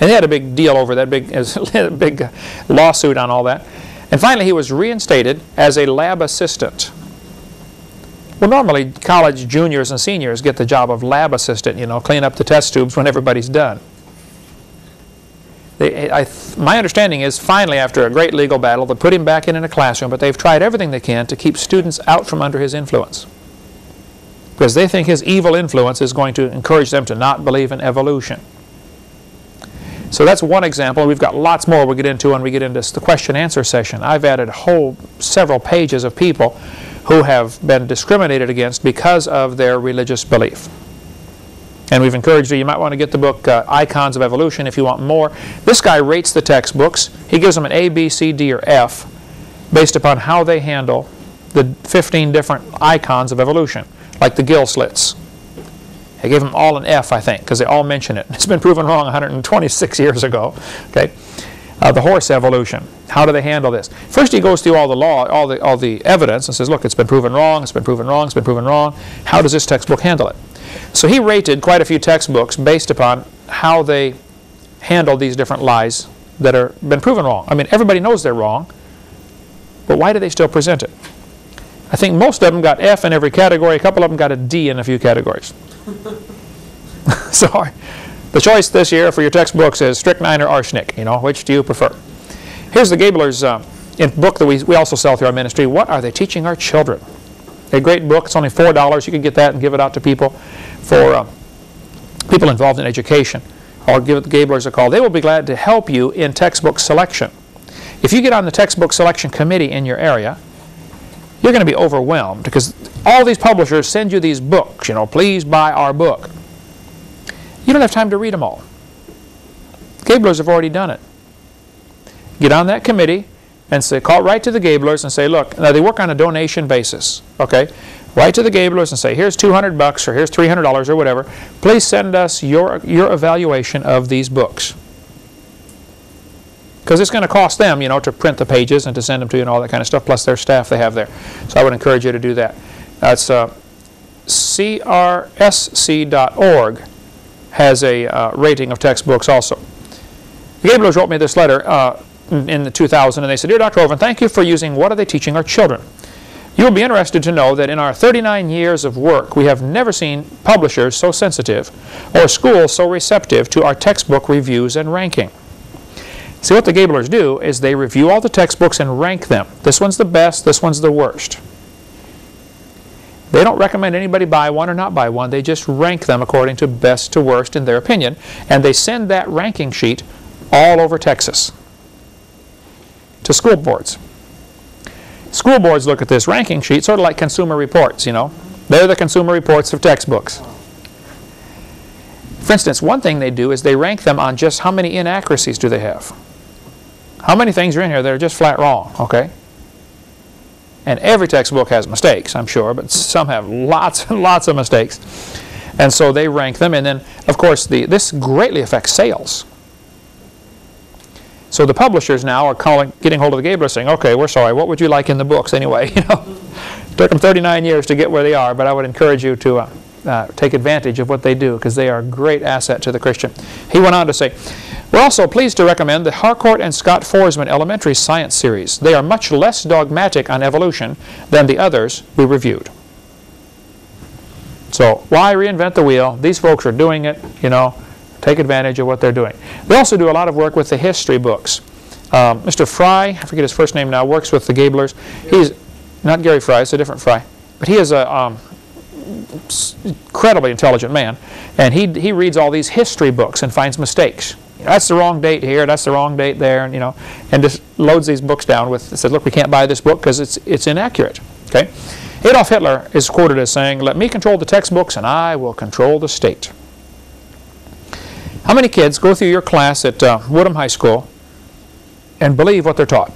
And they had a big deal over that, big lawsuit on all that. And finally, he was reinstated as a lab assistant. Well, normally, college juniors and seniors get the job of lab assistant, clean up the test tubes when everybody's done. My understanding is, finally, after a great legal battle, they put him back in a classroom, but they've tried everything they can to keep students out from under his influence, because they think his evil influence is going to encourage them to not believe in evolution. So that's one example. We've got lots more we'll get into when we get into the question-answer session. I've added several pages of people who have been discriminated against because of their religious belief. And we've encouraged you might want to get the book Icons of Evolution if you want more. This guy rates the textbooks. He gives them an A, B, C, D, or F based upon how they handle the 15 different icons of evolution, like the gill slits. I gave them all an F, I think, because they all mention it. It's been proven wrong 126 years ago. Okay, the horse evolution. How do they handle this? First, he goes through all the law, all the evidence, and says, "Look, it's been proven wrong. It's been proven wrong. It's been proven wrong. How does this textbook handle it?" So he rated quite a few textbooks based upon how they handle these different lies that are been proven wrong. I mean, everybody knows they're wrong, but why do they still present it? I think most of them got F in every category. A couple of them got a D in a few categories. So the choice this year for your textbooks is strychnine or arsenic. Which do you prefer? Here's the Gabler's book that we also sell through our ministry. What are they teaching our children? A great book. It's only $4. You can get that and give it out to people for people involved in education. Or give the Gablers a call. They will be glad to help you in textbook selection. If you get on the textbook selection committee in your area, you're going to be overwhelmed, because all these publishers send you these books, please buy our book. You don't have time to read them all. Gablers have already done it. Get on that committee and say, call right to the Gablers and say, look, now they work on a donation basis, okay? Write to the Gablers and say, here's $200 or here's $300 or whatever. Please send us your evaluation of these books. Because it's going to cost them, you know, to print the pages and to send them to you and all that kind of stuff, plus their staff they have there. So I would encourage you to do that. That's crsc.org has a rating of textbooks also. The Gablers wrote me this letter in the 2000, and they said, Dear Dr. Hovind, thank you for using What Are They Teaching Our Children? You will be interested to know that in our 39 years of work, we have never seen publishers so sensitive or schools so receptive to our textbook reviews and ranking. See, what the Gablers do is they review all the textbooks and rank them. This one's the best, this one's the worst. They don't recommend anybody buy one or not buy one. They just rank them according to best to worst in their opinion. And they send that ranking sheet all over Texas to school boards. School boards look at this ranking sheet sort of like Consumer Reports, you know. They're the Consumer Reports of textbooks. For instance, one thing they do is they rank them on just how many inaccuracies do they have. How many things are in here that are just flat wrong, okay? And every textbook has mistakes, I'm sure, but some have lots and lots of mistakes. And so they rank them, and then, of course, this greatly affects sales. So the publishers now are getting hold of the Gablers saying, okay, we're sorry, what would you like in the books anyway? You know, it took them 39 years to get where they are, but I would encourage you to take advantage of what they do, because they are a great asset to the Christian. He went on to say, we're also pleased to recommend the Harcourt and Scott Forsman Elementary Science Series. They are much less dogmatic on evolution than the others we reviewed. So why reinvent the wheel? These folks are doing it, you know. Take advantage of what they're doing. They also do a lot of work with the history books. Mr. Fry, I forget his first name now, works with the Gablers. He's not Gary Fry, it's a different Fry. But he is a incredibly intelligent man. And he reads all these history books and finds mistakes. You know, that's the wrong date here, that's the wrong date there, and, you know, and just loads these books down with, says, look, we can't buy this book because it's inaccurate. Okay? Adolf Hitler is quoted as saying, let me control the textbooks and I will control the state. How many kids go through your class at Woodham High School and believe what they're taught?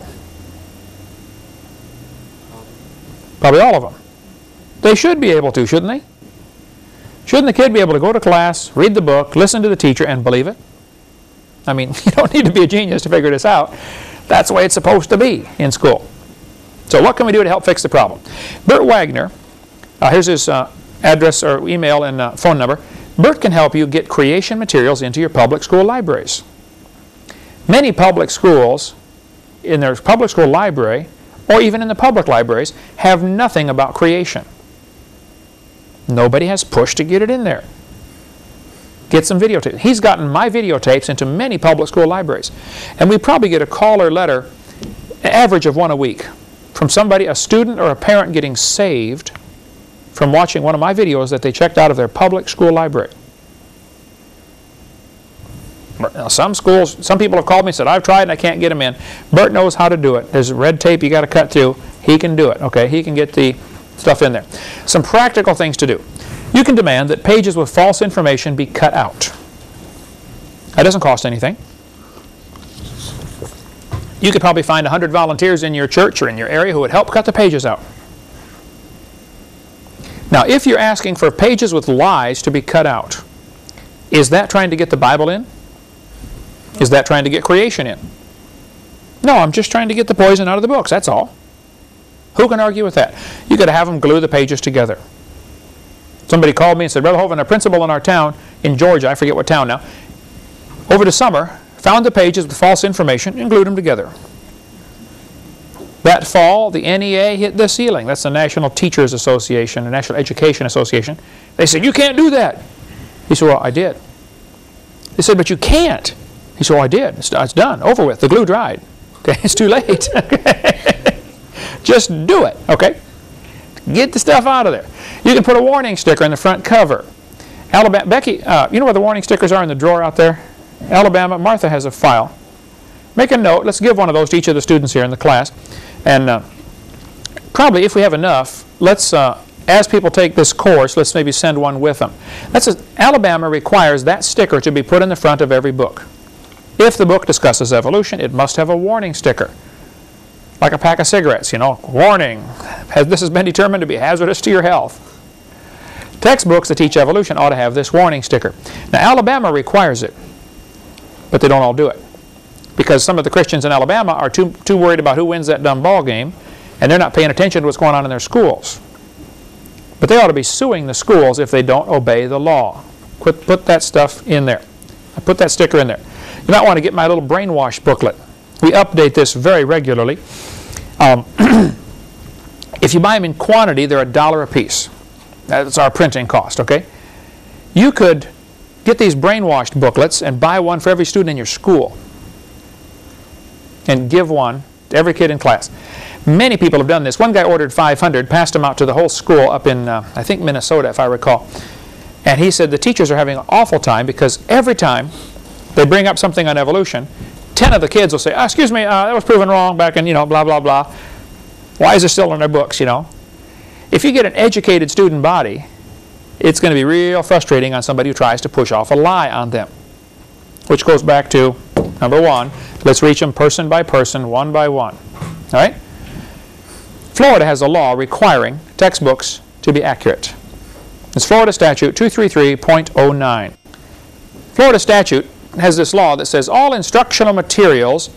Probably all of them. They should be able to, shouldn't they? Shouldn't the kid be able to go to class, read the book, listen to the teacher, and believe it? I mean, you don't need to be a genius to figure this out. That's the way it's supposed to be in school. So what can we do to help fix the problem? Bert Wagner, here's his address or email and phone number. Bert can help you get creation materials into your public school libraries. Many public schools, in their public school library, or even in the public libraries, have nothing about creation. Nobody has pushed to get it in there. Get some videotapes. He's gotten my videotapes into many public school libraries. And we probably get a call or letter, an average of one a week, from somebody, a student or a parent getting saved from watching one of my videos that they checked out of their public school library. Now, some schools, some people have called me and said, I've tried and I can't get them in. Bert knows how to do it. There's red tape you got to cut through. He can do it, okay? He can get the stuff in there. Some practical things to do. You can demand that pages with false information be cut out. That doesn't cost anything. You could probably find 100 volunteers in your church or in your area who would help cut the pages out. Now, if you're asking for pages with lies to be cut out, is that trying to get the Bible in? Is that trying to get creation in? No, I'm just trying to get the poison out of the books, that's all. Who can argue with that? You've got to have them glue the pages together. Somebody called me and said, Brother Hovind, a principal in our town, in Georgia, I forget what town now, over the summer, found the pages with false information and glued them together. That fall, the NEA hit the ceiling. That's the National Teachers Association, the National Education Association. They said, you can't do that. He said, well, I did. They said, but you can't. He said, well, I did. It's done. Over with. The glue dried. Okay, it's too late. Just do it. Okay? Get the stuff out of there. You can put a warning sticker in the front cover. Alabama, Becky, you know where the warning stickers are in the drawer out there? Alabama, Martha has a file. Make a note. Let's give one of those to each of the students here in the class. And probably, if we have enough, let's, as people take this course, let's maybe send one with them. Alabama requires that sticker to be put in the front of every book. If the book discusses evolution, it must have a warning sticker. Like a pack of cigarettes, you know, warning, this has been determined to be hazardous to your health. Textbooks that teach evolution ought to have this warning sticker. Now, Alabama requires it, but they don't all do it. Because some of the Christians in Alabama are too worried about who wins that dumb ball game, and they're not paying attention to what's going on in their schools. But they ought to be suing the schools if they don't obey the law. Put that stuff in there. Put that sticker in there. You might want to get my little brainwash booklet. We update this very regularly. If you buy them in quantity, they're $1 a piece. That's our printing cost, okay? You could get these brainwashed booklets and buy one for every student in your school and give one to every kid in class. Many people have done this. One guy ordered 500, passed them out to the whole school up in, I think, Minnesota, if I recall. And he said the teachers are having an awful time because every time they bring up something on evolution, 10 of the kids will say, excuse me, that was proven wrong back in, you know, blah, blah, blah. Why is it still in their books, you know? If you get an educated student body, it's going to be real frustrating on somebody who tries to push off a lie on them. Which goes back to, number one, let's reach them person by person, one by one. All right? Florida has a law requiring textbooks to be accurate. It's Florida Statute 233.09. Florida statute has this law that says all instructional materials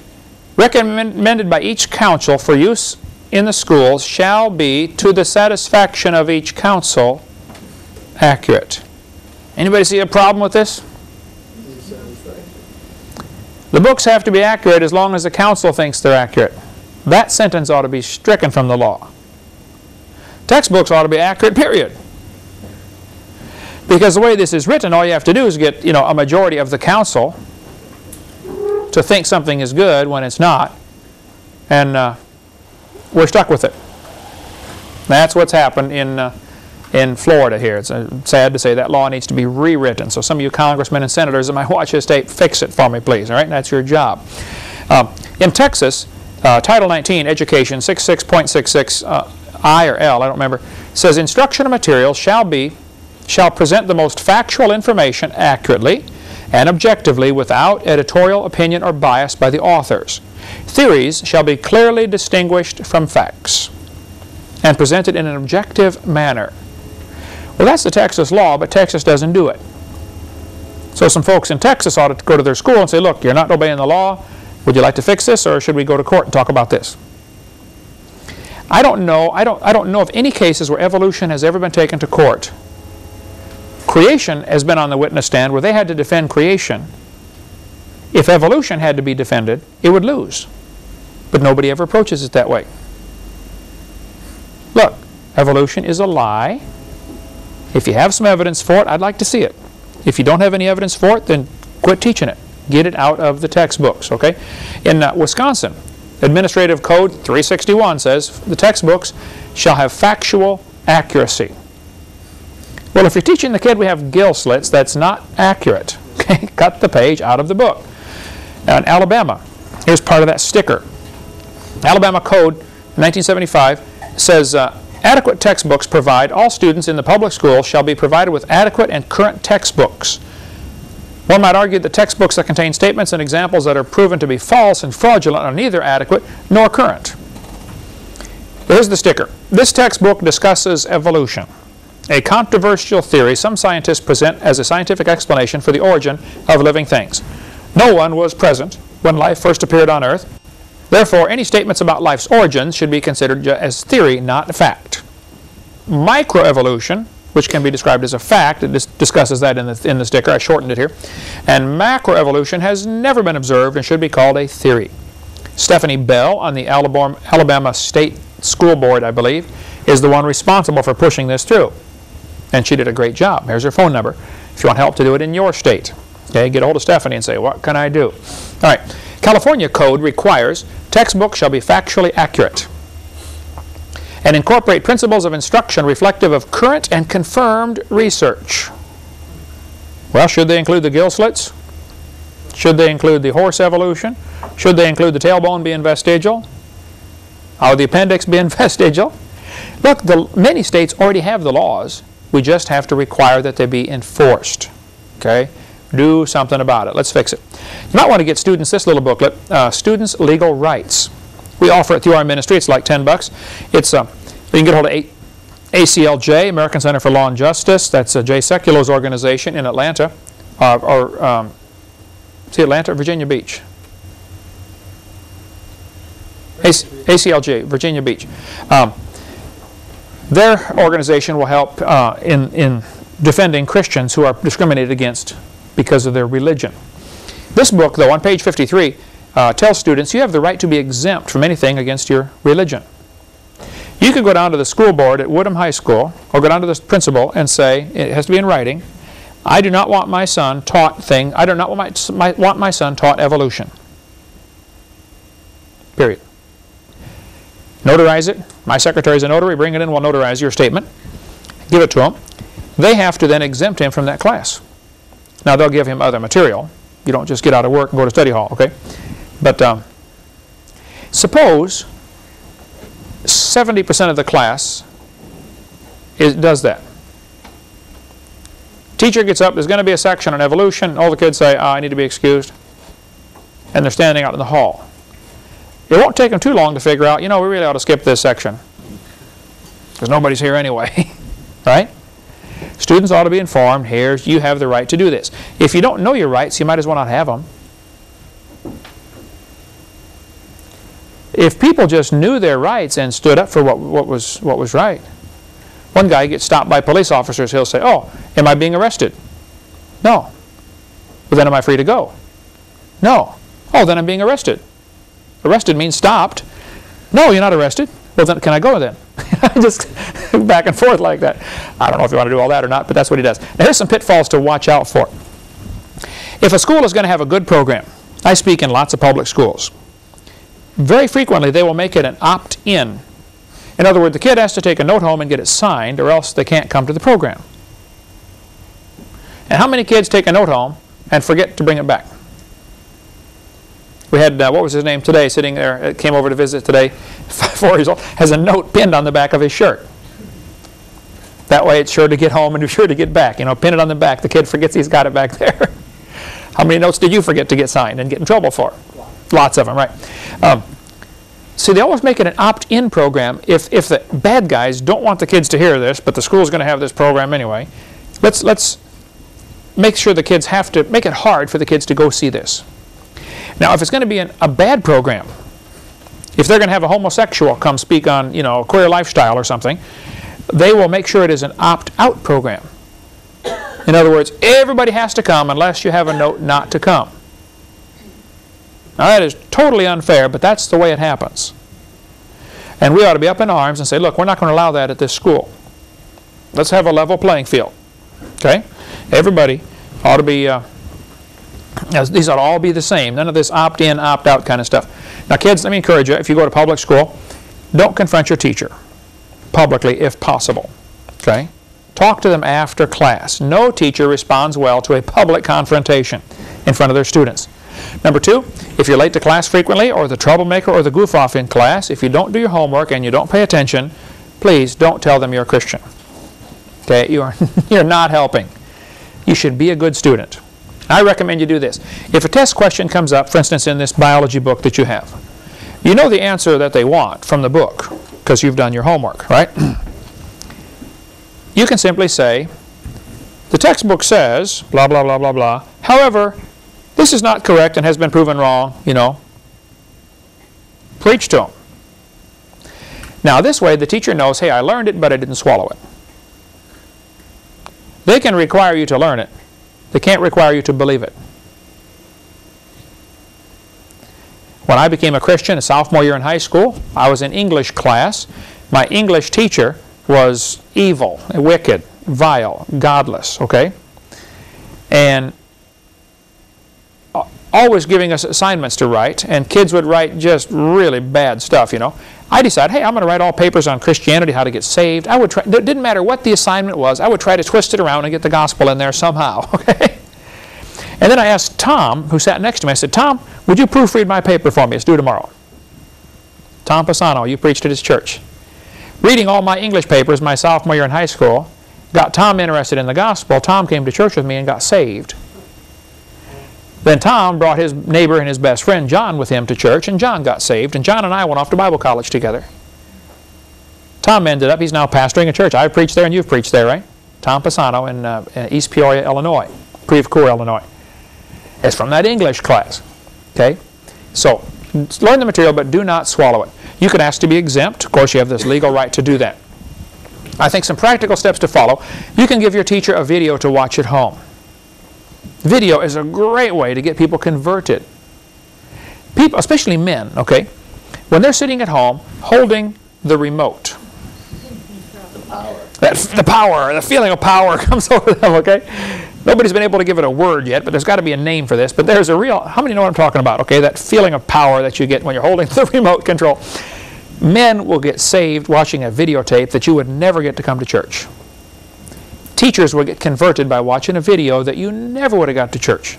recommended by each council for use in the schools shall be, to the satisfaction of each council, accurate. Anybody see a problem with this? The books have to be accurate as long as the council thinks they're accurate. That sentence ought to be stricken from the law. Textbooks ought to be accurate, period. Because the way this is written, all you have to do is get, you know, a majority of the council to think something is good when it's not, and we're stuck with it. That's what's happened in Florida here. It's sad to say that law needs to be rewritten. So some of you congressmen and senators that might watch this tape, fix it for me, please. All right, that's your job. In Texas, Title 19, Education 66.66 I or L, I don't remember, says instructional materials shall present the most factual information accurately and objectively without editorial opinion or bias by the authors. Theories shall be clearly distinguished from facts and presented in an objective manner. Well, that's the Texas law, but Texas doesn't do it. So some folks in Texas ought to go to their school and say, look, you're not obeying the law. Would you like to fix this, or should we go to court and talk about this? I don't know of any cases where evolution has ever been taken to court. Creation has been on the witness stand where they had to defend creation. If evolution had to be defended, it would lose. But nobody ever approaches it that way. Look, evolution is a lie. If you have some evidence for it, I'd like to see it. If you don't have any evidence for it, then quit teaching it. Get it out of the textbooks, okay? In Wisconsin, Administrative Code 361 says the textbooks shall have factual accuracy. Well, if you're teaching the kid we have gill slits, that's not accurate. Okay? Cut the page out of the book. Now in Alabama, here's part of that sticker. Alabama Code 1975 says adequate textbooks provide all students in the public schools shall be provided with adequate and current textbooks. One might argue that textbooks that contain statements and examples that are proven to be false and fraudulent are neither adequate nor current. Here's the sticker. This textbook discusses evolution, a controversial theory some scientists present as a scientific explanation for the origin of living things. No one was present when life first appeared on Earth. Therefore, any statements about life's origins should be considered as theory, not fact. Microevolution, which can be described as a fact, it discusses that in the sticker, I shortened it here, and macroevolution has never been observed and should be called a theory. Stephanie Bell on the Alabama State School Board, I believe, is the one responsible for pushing this through. And she did a great job. Here's her phone number if you want help to do it in your state. Okay, get a hold of Stephanie and say, what can I do? All right, California code requires textbooks shall be factually accurate and incorporate principles of instruction reflective of current and confirmed research. Well, should they include the gill slits? Should they include the horse evolution? Should they include the tailbone being vestigial? Or the appendix being vestigial? Look, many states already have the laws. We just have to require that they be enforced. Okay? Do something about it. Let's fix it. You might want to get students this little booklet, Students' Legal Rights. We offer it through our ministry. It's like $10. It's you can get hold of ACLJ, American Center for Law and Justice. That's Jay Sekulo's organization in Atlanta, Atlanta, Virginia Beach. ACLJ, Virginia Beach. Their organization will help in defending Christians who are discriminated against because of their religion. This book, though, on page 53, tells students you have the right to be exempt from anything against your religion. You could go down to the school board at Woodham High School, or go down to the principal and say, it has to be in writing, I do not want my son taught I do not want my son taught evolution. Period. Notarize it. My secretary is a notary. Bring it in. We'll notarize your statement. Give it to them. They have to then exempt him from that class. Now, they'll give him other material. You don't just get out of work and go to study hall, okay? But suppose 70% of the class does that. Teacher gets up. There's going to be a section on evolution. All the kids say, I need to be excused. And they're standing out in the hall. It won't take them too long to figure out, we really ought to skip this section. Because nobody's here anyway. Right? Students ought to be informed, you have the right to do this. If you don't know your rights, you might as well not have them. If people just knew their rights and stood up for what was right. One guy gets stopped by police officers, he'll say, oh, am I being arrested? No. Well, then am I free to go? No. Oh, then I'm being arrested. Arrested means stopped. No, you're not arrested. Well, then can I go then? Just back and forth like that. I don't know if you want to do all that or not, but that's what he does. Now, here's some pitfalls to watch out for. If a school is going to have a good program, I speak in lots of public schools, very frequently they will make it an opt-in. In other words, the kid has to take a note home and get it signed, or else they can't come to the program. And how many kids take a note home and forget to bring it back? We had, what was his name today, sitting there, came over to visit today, 4 years old, has a note pinned on the back of his shirt. That way it's sure to get home and sure to get back. Pin it on the back. The kid forgets he's got it back there. How many notes did you forget to get signed and get in trouble for? Lots of them, right. See, they always make it an opt-in program. If the bad guys don't want the kids to hear this, but the school's going to have this program anyway, let's make sure the kids have to, make it hard for the kids to go see this. Now, if it's going to be a bad program, if they're going to have a homosexual come speak on, queer lifestyle or something, they will make sure it is an opt-out program. In other words, everybody has to come unless you have a note not to come. Now, that is totally unfair, but that's the way it happens. And we ought to be up in arms and say, look, we're not going to allow that at this school. Let's have a level playing field. Okay? Everybody ought to be... these ought to all be the same. None of this opt-in, opt-out kind of stuff. Now, kids, let me encourage you, if you go to public school, don't confront your teacher publicly if possible. Okay? Talk to them after class. No teacher responds well to a public confrontation in front of their students. Number 2, if you're late to class frequently, or the troublemaker or the goof-off in class, if you don't do your homework and you don't pay attention, please don't tell them you're a Christian. Okay? You're not helping. You should be a good student. I recommend you do this. If a test question comes up, for instance, in this biology book that you have, you know the answer that they want from the book because you've done your homework, right? You can simply say, the textbook says, blah, blah, blah, blah, blah. However, this is not correct and has been proven wrong, Preach to them. Now, this way, the teacher knows, hey, I learned it, but I didn't swallow it. They can require you to learn it. They can't require you to believe it. When I became a Christian, a sophomore year in high school, I was in English class. My English teacher was evil, wicked, vile, godless, okay? And always giving us assignments to write, and kids would write just really bad stuff, I decided, hey, I'm going to write all papers on Christianity, how to get saved. I would try, it didn't matter what the assignment was, I would try to twist it around and get the gospel in there somehow, okay? And then I asked Tom, who sat next to me, I said, Tom, would you proofread my paper for me? It's due tomorrow. Tom Pisano, you preached at his church. Reading all my English papers my sophomore year in high school got Tom interested in the gospel. Tom came to church with me and got saved. Then Tom brought his neighbor and his best friend John with him to church, and John got saved, and John and I went off to Bible college together. Tom ended up, he's now pastoring a church. I've preached there and you've preached there, right? Tom Pisano in East Peoria, Illinois, Creve-Coeur, Illinois. It's from that English class. Okay? So, learn the material, but do not swallow it. You can ask to be exempt. Of course, you have this legal right to do that. I think some practical steps to follow. You can give your teacher a video to watch at home. Video is a great way to get people converted. People, especially men, okay? When they're sitting at home holding the remote, the power, the feeling of power comes over them, okay? Nobody's been able to give it a word yet, but there's got to be a name for this. But there's a real, how many know what I'm talking about, okay? That feeling of power that you get when you're holding the remote control. Men will get saved watching a videotape that you would never get to come to church. Teachers will get converted by watching a video that you never would have got to church.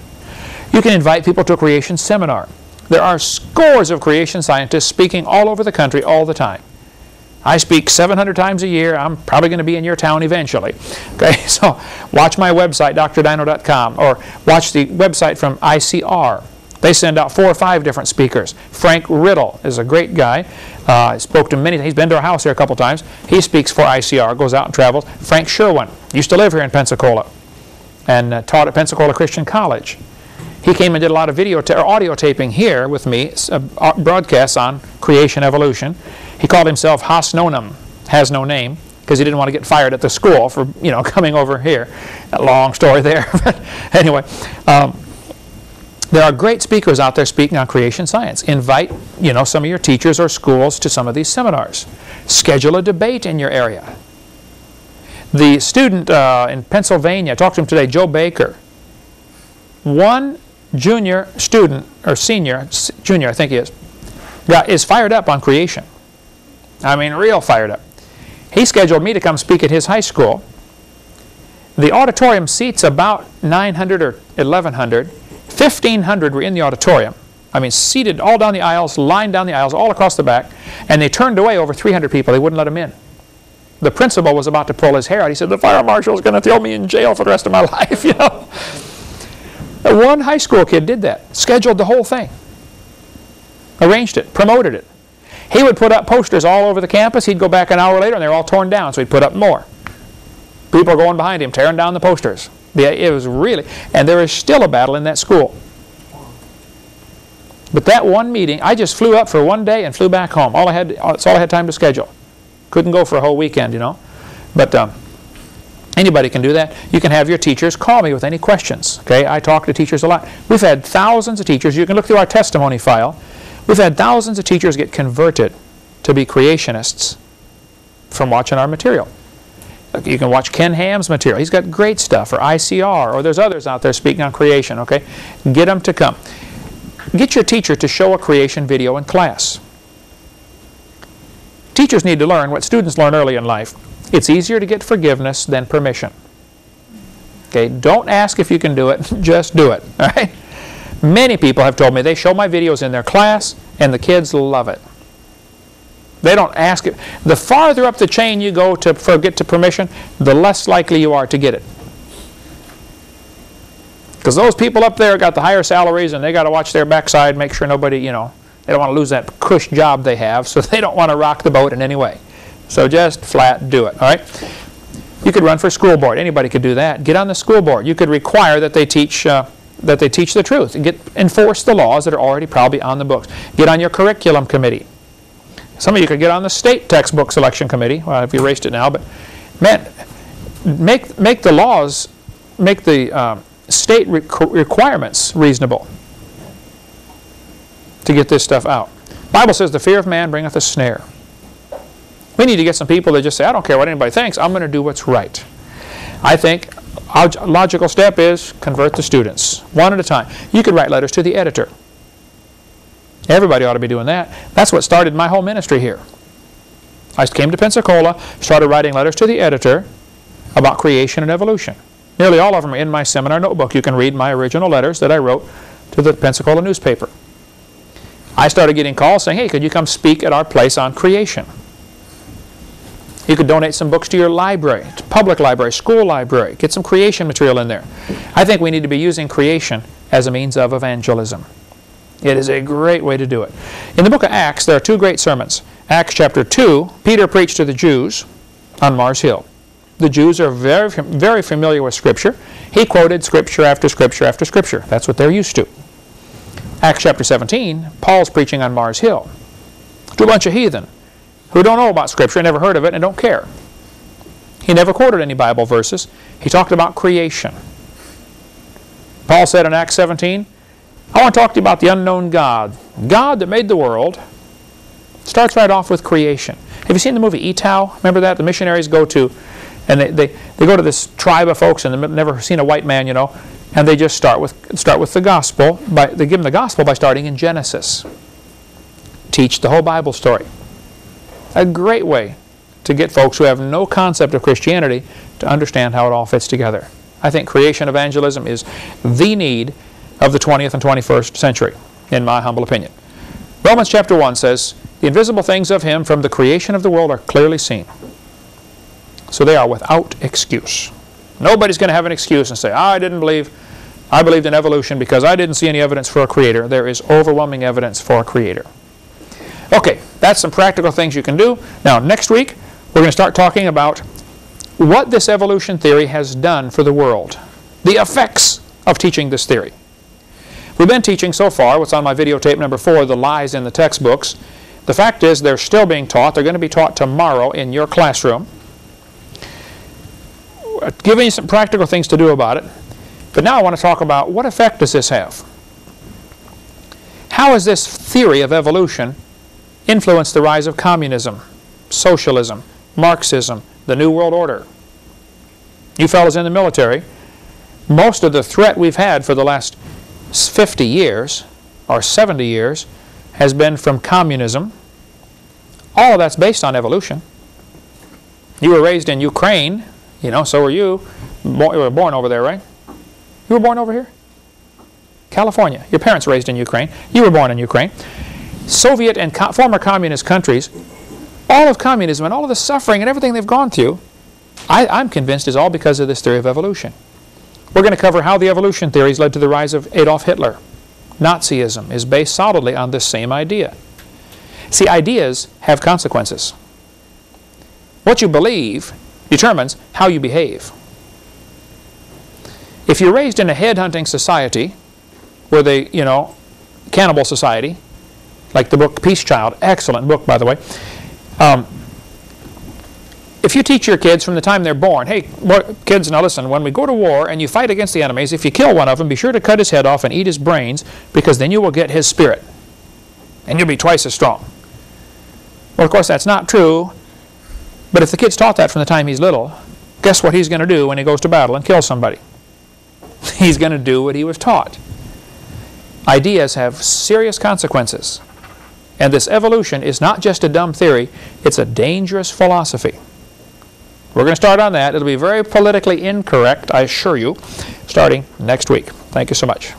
You can invite people to a creation seminar. There are scores of creation scientists speaking all over the country all the time. I speak 700 times a year. I'm probably going to be in your town eventually. Okay, so watch my website, drdino.com, or watch the website from ICR. They send out 4 or 5 different speakers. Frank Riddle is a great guy. I spoke to him many times. He's been to our house here a couple times. He speaks for ICR, goes out and travels. Frank Sherwin used to live here in Pensacola and taught at Pensacola Christian College. He came and did a lot of video or audio taping here with me, broadcasts on creation evolution. He called himself Has Nonum, has no name, because he didn't want to get fired at the school for, you know, coming over here. A long story there. But anyway, there are great speakers out there speaking on creation science. Invite, you know, some of your teachers or schools to some of these seminars. Schedule a debate in your area. The student in Pennsylvania, I talked to him today, Joe Baker. One junior student, or junior I think he is fired up on creation. I mean, real fired up. He scheduled me to come speak at his high school. The auditorium seats about 900 or 1,100. 1,500 were in the auditorium. I mean, seated all down the aisles, lined down the aisles, all across the back. And they turned away over 300 people. They wouldn't let them in. The principal was about to pull his hair out. He said, the fire marshal is going to throw me in jail for the rest of my life, you know. One high school kid did that. Scheduled the whole thing. Arranged it. Promoted it. He would put up posters all over the campus. He'd go back an hour later and they're all torn down, so he'd put up more. People are going behind him, tearing down the posters. It was really, and there is still a battle in that school. But that one meeting, I just flew up for one day and flew back home. That's all I had time to schedule. Couldn't go for a whole weekend, you know. But anybody can do that. You can have your teachers call me with any questions. Okay, I talk to teachers a lot. We've had thousands of teachers. You can look through our testimony file. We've had thousands of teachers get converted to be creationists from watching our material. You can watch Ken Ham's material. He's got great stuff, or ICR, or there's others out there speaking on creation, okay? Get them to come. Get your teacher to show a creation video in class. Teachers need to learn what students learn early in life. It's easier to get forgiveness than permission. Okay, don't ask if you can do it, just do it, all right? Many people have told me they show my videos in their class and the kids love it. They don't ask it. The farther up the chain you go to get to permission, the less likely you are to get it. Because those people up there got the higher salaries and they got to watch their backside, make sure nobody, you know, they don't want to lose that cush job they have, so they don't want to rock the boat in any way. So just flat do it, all right? You could run for school board. Anybody could do that. Get on the school board. You could require that they teach the truth and enforce the laws that are already probably on the books. Get on your curriculum committee. Some of you could get on the state textbook selection committee. Well, I've erased it now, but man, make the laws, make the state requirements reasonable to get this stuff out. The Bible says the fear of man bringeth a snare. We need to get some people that just say, I don't care what anybody thinks, I'm going to do what's right. I think a logical step is convert the students, one at a time. You could write letters to the editor. Everybody ought to be doing that. That's what started my whole ministry here. I came to Pensacola, started writing letters to the editor about creation and evolution. Nearly all of them are in my seminar notebook. You can read my original letters that I wrote to the Pensacola newspaper. I started getting calls saying, hey, could you come speak at our place on creation? You could donate some books to your library, to public library, school library. Get some creation material in there. I think we need to be using creation as a means of evangelism. It is a great way to do it. In the book of Acts, there are two great sermons. Acts chapter 2, Peter preached to the Jews on Mars Hill. The Jews are very familiar with Scripture. He quoted Scripture after Scripture after Scripture. That's what they're used to. Acts chapter 17, Paul's preaching on Mars Hill to a bunch of heathen who don't know about Scripture, never heard of it, and don't care. He never quoted any Bible verses. He talked about creation. Paul said in Acts 17, I want to talk to you about the unknown God. God that made the world. Starts right off with creation. Have you seen the movie Etau? Remember that? The missionaries go to, and they go to this tribe of folks, and they've never seen a white man, you know, and they just start with the gospel. They give them the gospel by starting in Genesis. Teach the whole Bible story. A great way to get folks who have no concept of Christianity to understand how it all fits together. I think creation evangelism is the need of the 20th and 21st century, in my humble opinion. Romans chapter 1 says, the invisible things of Him from the creation of the world are clearly seen. So they are without excuse. Nobody's going to have an excuse and say, I believed in evolution because I didn't see any evidence for a creator. There is overwhelming evidence for a creator. Okay, that's some practical things you can do. Now, next week, we're going to start talking about what this evolution theory has done for the world. The effects of teaching this theory. We've been teaching so far, what's on my videotape number 4, the lies in the textbooks. The fact is they're still being taught. They're going to be taught tomorrow in your classroom. Giving you some practical things to do about it. But now I want to talk about what effect does this have? How has this theory of evolution influenced the rise of communism, socialism, Marxism, the New World Order? You fellows in the military, most of the threat we've had for the last 50 years or 70 years has been from communism. All of that's based on evolution. You were raised in Ukraine, you know, so were you. You were born over there, right? You were born over here? California. Your parents were raised in Ukraine. You were born in Ukraine. Soviet and former communist countries, all of communism and all of the suffering and everything they've gone through, I'm convinced is all because of this theory of evolution. We're going to cover how the evolution theories led to the rise of Adolf Hitler. Nazism is based solidly on this same idea. See, ideas have consequences. What you believe determines how you behave. If you're raised in a headhunting society, where they, you know, cannibal society, like the book Peace Child, excellent book, by the way. If you teach your kids from the time they're born, hey, kids, now listen, when we go to war and you fight against the enemies, if you kill one of them, be sure to cut his head off and eat his brains, because then you will get his spirit. And you'll be twice as strong. Well, of course, that's not true. But if the kid's taught that from the time he's little, guess what he's going to do when he goes to battle and kills somebody? He's going to do what he was taught. Ideas have serious consequences. And this evolution is not just a dumb theory, it's a dangerous philosophy. We're going to start on that. It'll be very politically incorrect, I assure you, starting next week. Thank you so much.